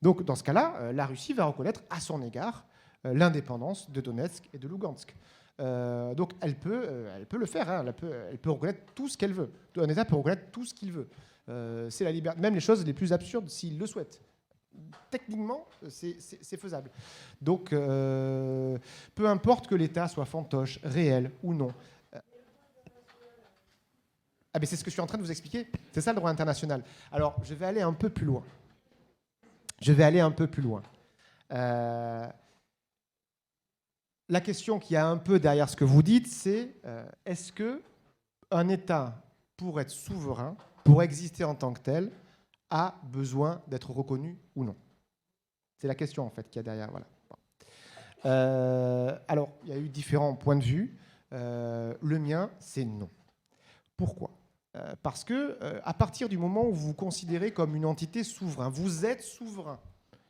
Donc, dans ce cas-là, la Russie va reconnaître à son égard l'indépendance de Donetsk et de Lugansk. Donc, elle peut le faire. Hein, elle peut reconnaître tout ce qu'elle veut. Un État peut reconnaître tout ce qu'il veut. C'est la liberté, même les choses les plus absurdes, s'il le souhaite. Techniquement, c'est faisable. Donc, peu importe que l'État soit fantoche, réel ou non. Ah, mais c'est ce que je suis en train de vous expliquer. C'est ça le droit international. Alors, je vais aller un peu plus loin. La question qu'il y a un peu derrière ce que vous dites, c'est est-ce qu'un État, pour être souverain, pour exister en tant que tel, a besoin d'être reconnu ou non? C'est la question en fait qu'il y a derrière. Voilà. Alors, il y a eu différents points de vue. Le mien, c'est non. Pourquoi? Parce que à partir du moment où vous vous considérez comme une entité souveraine, vous êtes souverain.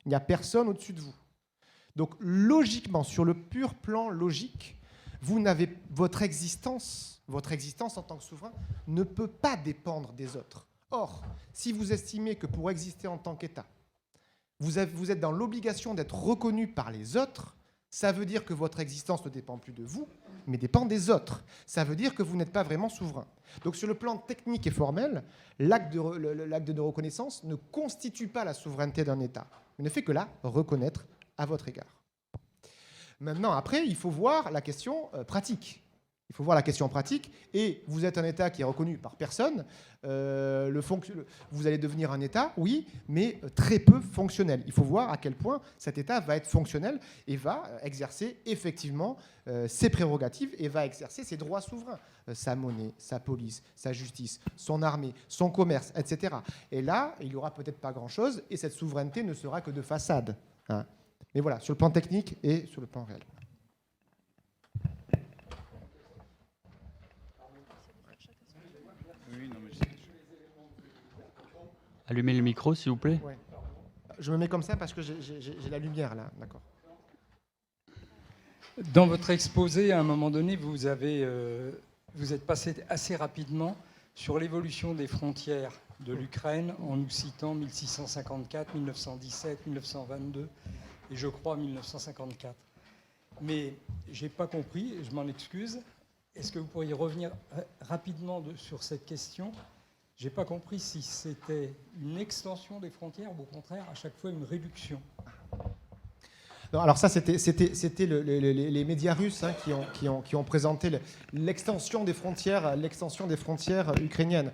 Il n'y a personne au-dessus de vous. Donc, logiquement, sur le pur plan logique, vous n'avez votre existence en tant que souverain ne peut pas dépendre des autres. Or, si vous estimez que pour exister en tant qu'État, vous êtes dans l'obligation d'être reconnu par les autres, ça veut dire que votre existence ne dépend plus de vous, mais dépend des autres. Ça veut dire que vous n'êtes pas vraiment souverain. Donc sur le plan technique et formel, l'acte de reconnaissance ne constitue pas la souveraineté d'un État. Il ne fait que la reconnaître à votre égard. Maintenant, après, il faut voir la question pratique. Il faut voir la question pratique, et vous êtes un État qui est reconnu par personne. Vous allez devenir un État, oui, mais très peu fonctionnel. Il faut voir à quel point cet État va être fonctionnel et va exercer effectivement ses prérogatives et va exercer ses droits souverains. Sa monnaie, sa police, sa justice, son armée, son commerce, etc. Et là, il n'y aura peut-être pas grand-chose, et cette souveraineté ne sera que de façade. Hein. Mais voilà, sur le plan technique et sur le plan réel. Allumez le micro, s'il vous plaît. Ouais. Je me mets comme ça parce que j'ai la lumière, là. D'accord. Dans votre exposé, à un moment donné, vous êtes passé assez rapidement sur l'évolution des frontières de l'Ukraine en nous citant 1654, 1917, 1922 et je crois 1954. Mais je n'ai pas compris, je m'en excuse. Est-ce que vous pourriez revenir rapidement sur cette question ? Je n'ai pas compris si c'était une extension des frontières ou au contraire, à chaque fois, une réduction. Non, alors ça, c'était les médias russes hein, qui ont présenté l'extension des frontières ukrainiennes.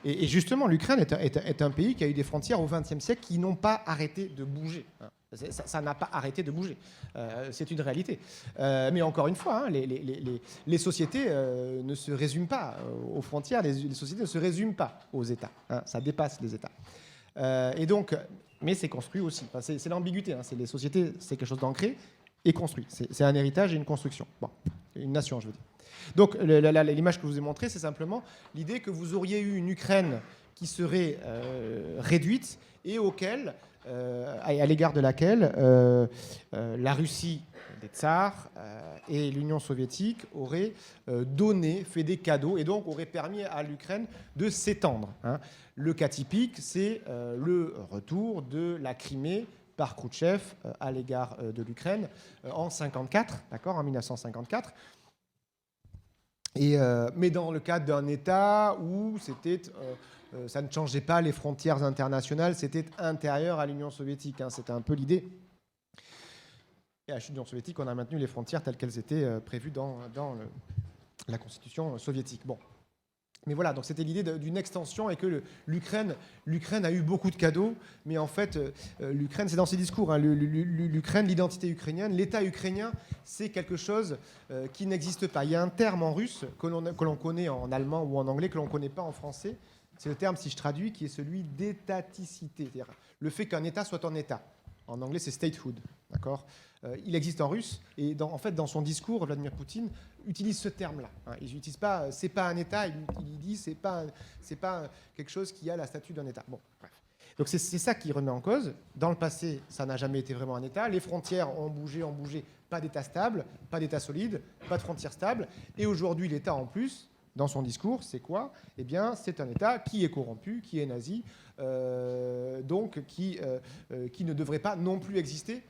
Et justement, l'Ukraine est un pays qui a eu des frontières au XXe siècle qui n'ont pas arrêté de bouger. Ça n'a pas arrêté de bouger. C'est une réalité. Mais encore une fois, hein, les sociétés ne se résument pas aux frontières, les sociétés ne se résument pas aux États. Hein, ça dépasse les États. Et donc, mais c'est construit aussi. Enfin, c'est l'ambiguïté. Hein, les sociétés, c'est quelque chose d'ancré et construit. C'est un héritage et une construction. Bon. une nation, je veux dire. Donc l'image que je vous ai montrée, c'est simplement l'idée que vous auriez eu une Ukraine qui serait réduite et à l'égard de laquelle la Russie des tsars et l'Union soviétique auraient fait des cadeaux et donc auraient permis à l'Ukraine de s'étendre. Hein. Le cas typique, c'est le retour de la Crimée par Khrouchtchev à l'égard de l'Ukraine en 1954, d'accord, en 1954. Mais dans le cadre d'un État où ça ne changeait pas les frontières internationales, c'était intérieur à l'Union soviétique. Hein, c'était un peu l'idée. Et à l'Union soviétique, on a maintenu les frontières telles qu'elles étaient prévues dans la constitution soviétique. Bon. Mais voilà, donc c'était l'idée d'une extension et que l'Ukraine a eu beaucoup de cadeaux, mais en fait, l'Ukraine, c'est dans ses discours, hein, l'Ukraine, l'identité ukrainienne, l'État ukrainien, c'est quelque chose qui n'existe pas. Il y a un terme en russe que l'on connaît en allemand ou en anglais, que l'on ne connaît pas en français. C'est le terme, si je traduis, qui est celui d'étaticité, c'est-à-dire le fait qu'un État soit un État. En anglais, c'est statehood, d'accord ? Il existe en russe, et en fait, dans son discours, Vladimir Poutine utilise ce terme-là. Hein. Il n'utilise pas, c'est pas un État, il dit c'est pas quelque chose qui a la statut d'un État. Bon, bref. Donc c'est ça qui remet en cause. Dans le passé, ça n'a jamais été vraiment un État. Les frontières ont bougé, pas d'État stable, pas d'État solide, pas de frontières stables. Et aujourd'hui, l'État en plus, dans son discours, c'est quoi ? Eh bien, c'est un État qui est corrompu, qui est nazi, donc qui ne devrait pas non plus exister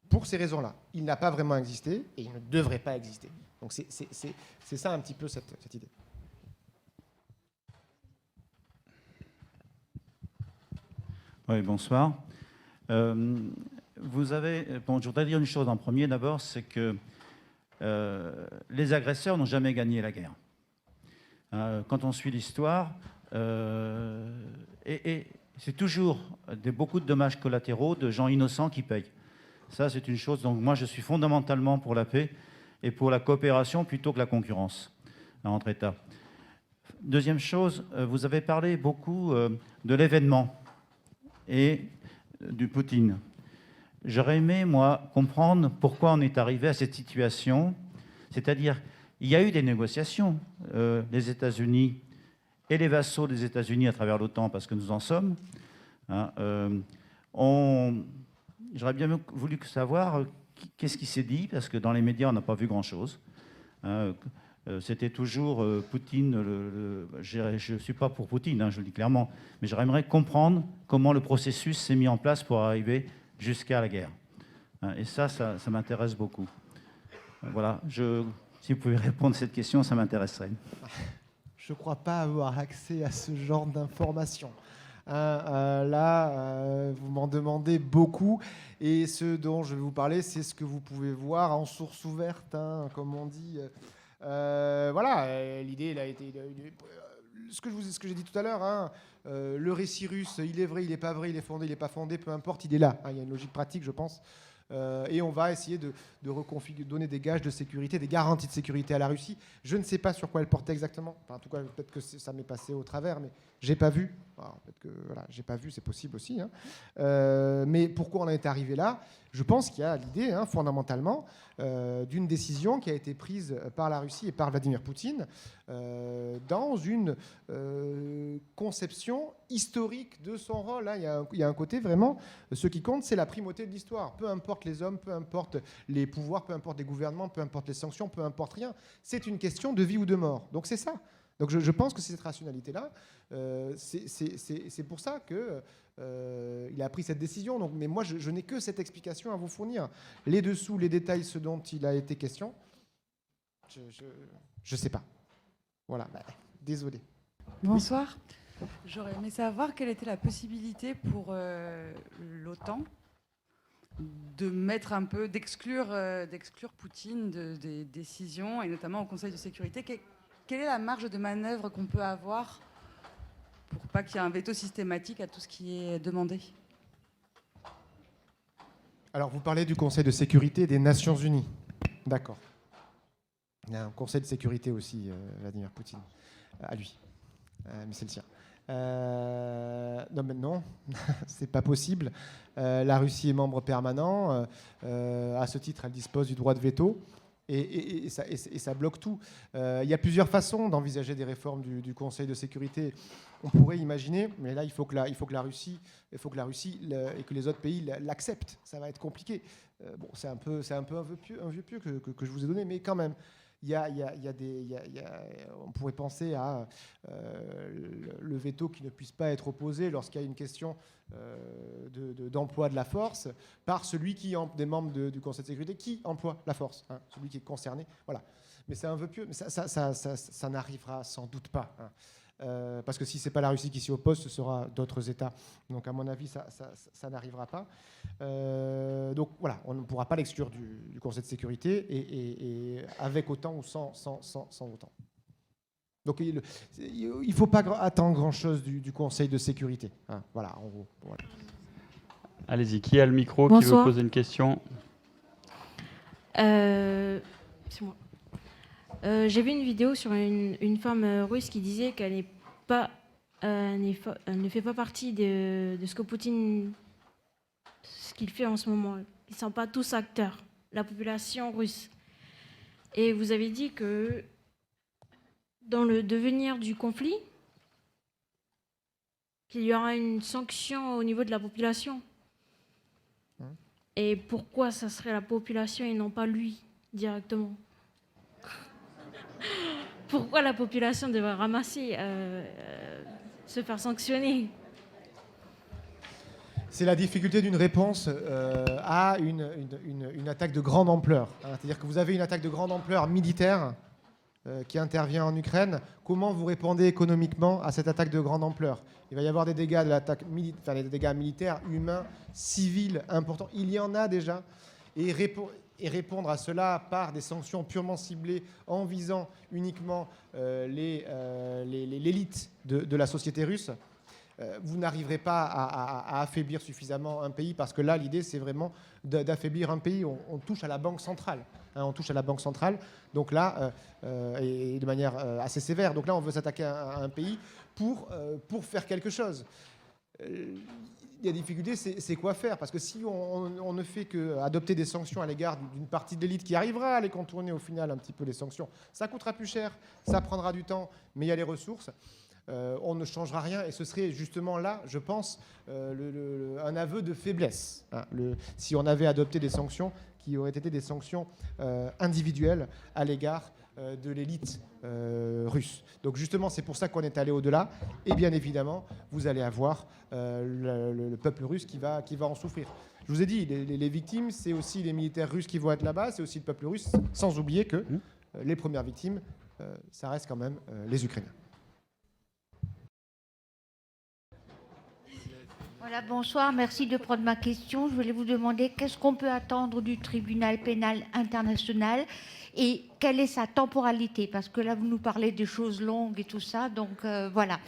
pour ces raisons-là. Il n'a pas vraiment existé et il ne devrait pas exister. Donc c'est ça un petit peu cette idée. Oui, bonsoir. Je voudrais dire une chose en premier d'abord, c'est que les agresseurs n'ont jamais gagné la guerre. Quand on suit l'histoire, et c'est toujours beaucoup de dommages collatéraux de gens innocents qui payent. Ça, c'est une chose. Donc moi, je suis fondamentalement pour la paix et pour la coopération plutôt que la concurrence entre États. Deuxième chose, vous avez parlé beaucoup de l'événement et du Poutine. J'aurais aimé, moi, comprendre pourquoi on est arrivé à cette situation. C'est-à-dire, il y a eu des négociations. Les États-Unis et les vassaux des États-Unis à travers l'OTAN, parce que nous en sommes, hein, j'aurais bien voulu savoir qu'est-ce qui s'est dit, parce que dans les médias, on n'a pas vu grand-chose. C'était toujours Poutine. Je ne suis pas pour Poutine, hein, je le dis clairement, mais j'aimerais comprendre comment le processus s'est mis en place pour arriver jusqu'à la guerre. Et ça m'intéresse beaucoup. Voilà, si vous pouvez répondre à cette question, ça m'intéresserait. Je ne crois pas avoir accès à ce genre d'informations. Vous m'en demandez beaucoup. Et ce dont je vais vous parler, c'est ce que vous pouvez voir en source ouverte, hein, comme on dit. Voilà, l'idée, elle a été... Ce que j'ai dit tout à l'heure, hein, le récit russe, il est vrai, il n'est pas vrai, il est fondé, il n'est pas fondé, peu importe, il est là. Hein, il y a une logique pratique, je pense. Et on va essayer de reconfigurer, donner des gages de sécurité, des garanties de sécurité à la Russie. Je ne sais pas sur quoi elle portait exactement. Enfin, en tout cas, peut-être que ça m'est passé au travers, mais j'ai pas vu. Alors, peut-être que voilà, j'ai pas vu, c'est possible aussi. Hein. Mais pourquoi on en est arrivé là ? Je pense qu'il y a l'idée, hein, fondamentalement, d'une décision qui a été prise par la Russie et par Vladimir Poutine dans une conception historique de son rôle. Hein. Il y a un côté vraiment, ce qui compte, c'est la primauté de l'histoire. Peu importe les hommes, peu importe les pouvoirs, peu importe les gouvernements, peu importe les sanctions, peu importe rien. C'est une question de vie ou de mort. Donc c'est ça. Donc je pense que c'est cette rationalité-là. C'est pour ça qu'il a pris cette décision. Donc, mais moi, je n'ai que cette explication à vous fournir. Les dessous, les détails, ce dont il a été question, je ne sais pas. Voilà, désolé. Bonsoir. J'aurais aimé savoir quelle était la possibilité pour l'OTAN de mettre un peu, d'exclure Poutine des décisions, et notamment au Conseil de sécurité. Quelle est la marge de manœuvre qu'on peut avoir pour pas qu'il y ait un veto systématique à tout ce qui est demandé ? Alors, vous parlez du Conseil de sécurité des Nations Unies. D'accord. Il y a un Conseil de sécurité aussi, Vladimir Poutine, à lui. Mais c'est le sien. Non, c'est pas possible. La Russie est membre permanent. À ce titre, elle dispose du droit de veto. Et ça bloque tout. Il y a plusieurs façons d'envisager des réformes du Conseil de sécurité. On pourrait imaginer, mais là, il faut que la Russie et que les autres pays l'acceptent. Ça va être compliqué. Bon, c'est un peu un vieux pieu que je vous ai donné, mais quand même. On pourrait penser à le veto qui ne puisse pas être opposé lorsqu'il y a une question d'emploi de la force par celui des membres du Conseil de sécurité qui emploie la force, hein, celui qui est concerné. Voilà. Mais c'est un vœu pieux, mais ça n'arrivera sans doute pas. Hein. Parce que si ce n'est pas la Russie qui s'y oppose, ce sera d'autres États. Donc à mon avis, ça n'arrivera pas. Donc voilà, on ne pourra pas l'exclure du Conseil de sécurité, et avec autant ou sans autant. Donc il ne faut pas attendre grand-chose du Conseil de sécurité. Hein, voilà, en gros. Voilà. Allez-y, qui a le micro, Bonsoir. qui veut poser une question? C'est moi. J'ai vu une vidéo sur une femme russe qui disait qu'elle ne fait pas partie de ce que Poutine, ce qu'il fait en ce moment. Ils ne sont pas tous acteurs, la population russe. Et vous avez dit que dans le devenir du conflit, qu'il y aura une sanction au niveau de la population. Et pourquoi ça serait la population et non pas lui directement? Pourquoi la population devrait ramasser, se faire sanctionner? C'est la difficulté d'une réponse à une attaque de grande ampleur. Hein. C'est-à-dire que vous avez une attaque de grande ampleur militaire qui intervient en Ukraine. Comment vous répondez économiquement à cette attaque de grande ampleur? Il va y avoir des dégâts de l'attaque des dégâts militaires, humains, civils importants. Il y en a déjà. Et répondre à cela par des sanctions purement ciblées en visant uniquement l'élite de la société russe, vous n'arriverez pas à affaiblir suffisamment un pays, parce que là, l'idée, c'est vraiment d'affaiblir un pays. On touche à la banque centrale. Hein, on touche à la banque centrale, donc là, et de manière assez sévère. Donc là, on veut s'attaquer à un pays pour faire quelque chose. La difficulté, c'est quoi faire? Parce que si on ne fait qu'adopter des sanctions à l'égard d'une partie de l'élite qui arrivera à les contourner au final un petit peu, les sanctions, ça coûtera plus cher, ça prendra du temps, mais il y a les ressources. On ne changera rien, et ce serait justement là, je pense, un aveu de faiblesse. Hein, si on avait adopté des sanctions qui auraient été des sanctions individuelles à l'égard de l'élite russe. Donc justement, c'est pour ça qu'on est allé au-delà. Et bien évidemment, vous allez avoir le peuple russe qui va en souffrir. Je vous ai dit, les victimes, c'est aussi les militaires russes qui vont être là-bas, c'est aussi le peuple russe, sans oublier que les premières victimes, ça reste quand même les Ukrainiens. Voilà, bonsoir, merci de prendre ma question. Je voulais vous demander qu'est-ce qu'on peut attendre du tribunal pénal international et quelle est sa temporalité? Parce que là, vous nous parlez des choses longues et tout ça, donc voilà.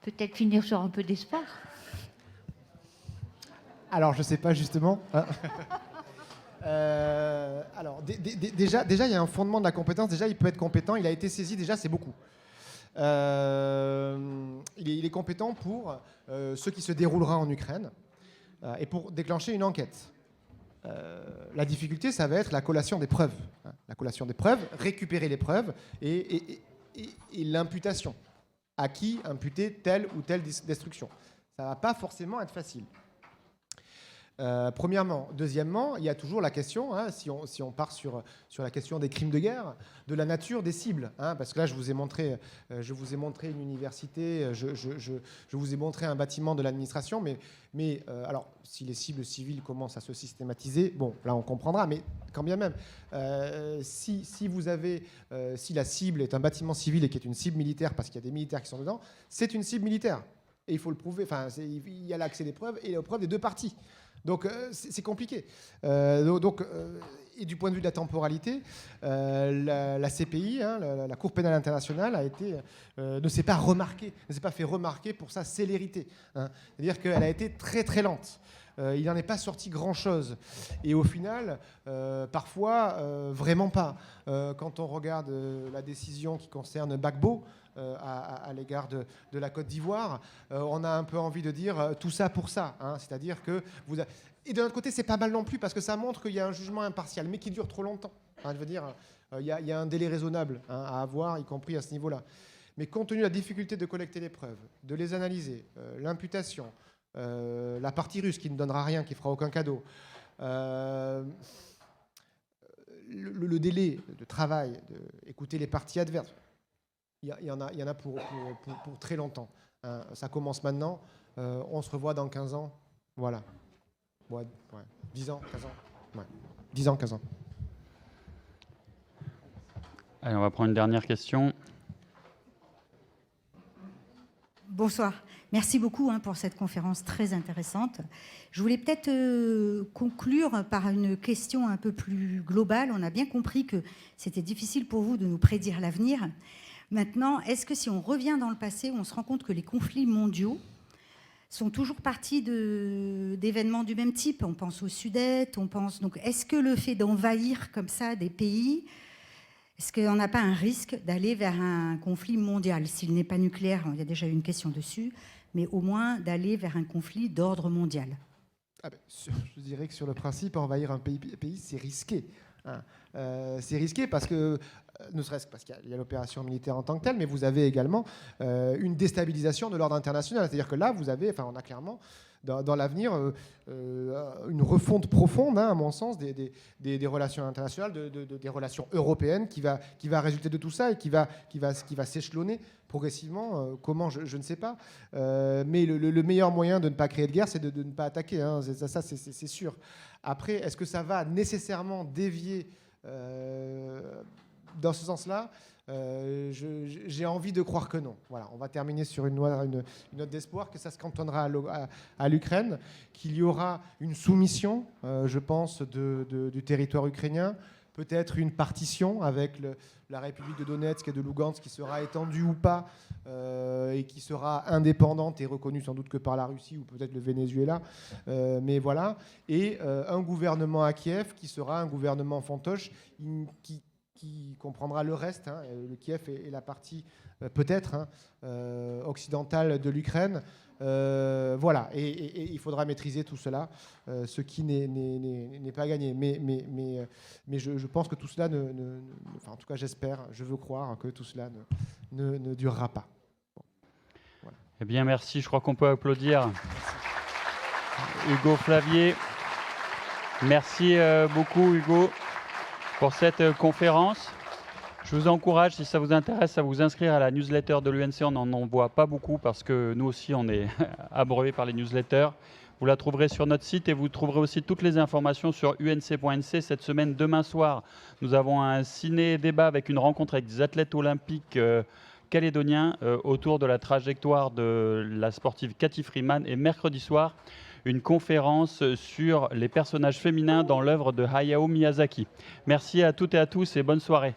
Peut-être finir sur un peu d'espoir. Alors, je ne sais pas justement. Hein. Alors, déjà, il y a un fondement de la compétence. Déjà, il peut être compétent. Il a été saisi. Déjà, c'est beaucoup. Il est compétent pour ce qui se déroulera en Ukraine et pour déclencher une enquête. La difficulté, ça va être la collation des preuves. Hein. La collation des preuves, récupérer les preuves et l'imputation. À qui imputer telle ou telle destruction. Ça ne va pas forcément être facile. Premièrement. Deuxièmement, il y a toujours la question, hein, si on part sur la question des crimes de guerre, de la nature des cibles. Hein, parce que là, je vous ai montré une université, je vous ai montré un bâtiment de l'administration, mais alors, si les cibles civiles commencent à se systématiser, bon, là, on comprendra, mais quand bien même, si la cible est un bâtiment civil et qui est une cible militaire, parce qu'il y a des militaires qui sont dedans, c'est une cible militaire. Et il faut le prouver, enfin, il y a l'accès des preuves et les preuves des deux parties. Donc c'est compliqué. Et du point de vue de la temporalité, la CPI, hein, la Cour pénale internationale, ne s'est pas fait remarquer pour sa célérité. Hein. C'est-à-dire qu'elle a été très très lente. il n'en est pas sorti grand-chose. Et au final, parfois, vraiment pas. Quand on regarde la décision qui concerne Gbagbo, à l'égard de la Côte d'Ivoire, on a un peu envie de dire tout ça pour ça. Hein, c'est-à-dire que Et d'un autre côté, c'est pas mal non plus, parce que ça montre qu'il y a un jugement impartial, mais qui dure trop longtemps. Hein, je veux dire, il y a un délai raisonnable à avoir, y compris à ce niveau-là. Mais compte tenu de la difficulté de collecter les preuves, de les analyser, l'imputation, la partie russe qui ne donnera rien, qui fera aucun cadeau, le délai de travail, d'écouter les parties adverses, il y en a pour très longtemps. Hein. Ça commence maintenant, on se revoit dans 15 ans, voilà. Ouais, 10 ans, 15 ans. Ouais. 10 ans, 15 ans. Allez, on va prendre une dernière question. Bonsoir. Merci beaucoup pour cette conférence très intéressante. Je voulais peut-être conclure par une question un peu plus globale. On a bien compris que c'était difficile pour vous de nous prédire l'avenir. Maintenant, est-ce que si on revient dans le passé, on se rend compte que les conflits mondiaux sont toujours partis d'événements du même type? On pense au Sudète, on pense... Donc, est-ce que le fait d'envahir comme ça des pays, est-ce qu'on n'a pas un risque d'aller vers un conflit mondial? S'il n'est pas nucléaire, il y a déjà eu une question dessus, mais au moins d'aller vers un conflit d'ordre mondial. Je dirais que sur le principe, envahir un pays c'est risqué. Hein. C'est risqué parce que, ne serait-ce que parce qu'il y a l'opération militaire en tant que telle, mais vous avez également une déstabilisation de l'ordre international. C'est-à-dire que là, on a clairement dans l'avenir une refonte profonde, hein, à mon sens, des relations internationales, des relations européennes qui va résulter de tout ça et qui va s'échelonner progressivement. Comment, je ne sais pas. Mais le meilleur moyen de ne pas créer de guerre, c'est de ne pas attaquer. Hein. Ça, c'est sûr. Après, est-ce que ça va nécessairement dévier dans ce sens-là? J'ai envie de croire que non. Voilà, on va terminer sur une note d'espoir, que ça se cantonnera à l'Ukraine, qu'il y aura une soumission, je pense, du territoire ukrainien, peut-être une partition avec la République de Donetsk et de Lugansk qui sera étendue ou pas, et qui sera indépendante et reconnue sans doute que par la Russie ou peut-être le Venezuela. Mais voilà. Et un gouvernement à Kiev qui sera un gouvernement fantoche qui comprendra le reste. Hein. Le Kiev est la partie peut-être occidentale de l'Ukraine. Voilà, et il faudra maîtriser tout cela, ce qui n'est pas gagné. Mais je pense que tout cela enfin, en tout cas, j'espère, je veux croire que tout cela ne durera pas. Bon. Voilà. Eh bien, merci. Je crois qu'on peut applaudir Hugo Flavier. Merci beaucoup, Hugo, pour cette conférence. Je vous encourage, si ça vous intéresse, à vous inscrire à la newsletter de l'UNC. On n'en envoie pas beaucoup parce que nous aussi, on est abreuvés par les newsletters. Vous la trouverez sur notre site et vous trouverez aussi toutes les informations sur unc.nc. Cette semaine, demain soir, nous avons un ciné-débat avec une rencontre avec des athlètes olympiques calédoniens autour de la trajectoire de la sportive Cathy Freeman. Et mercredi soir, une conférence sur les personnages féminins dans l'œuvre de Hayao Miyazaki. Merci à toutes et à tous et bonne soirée.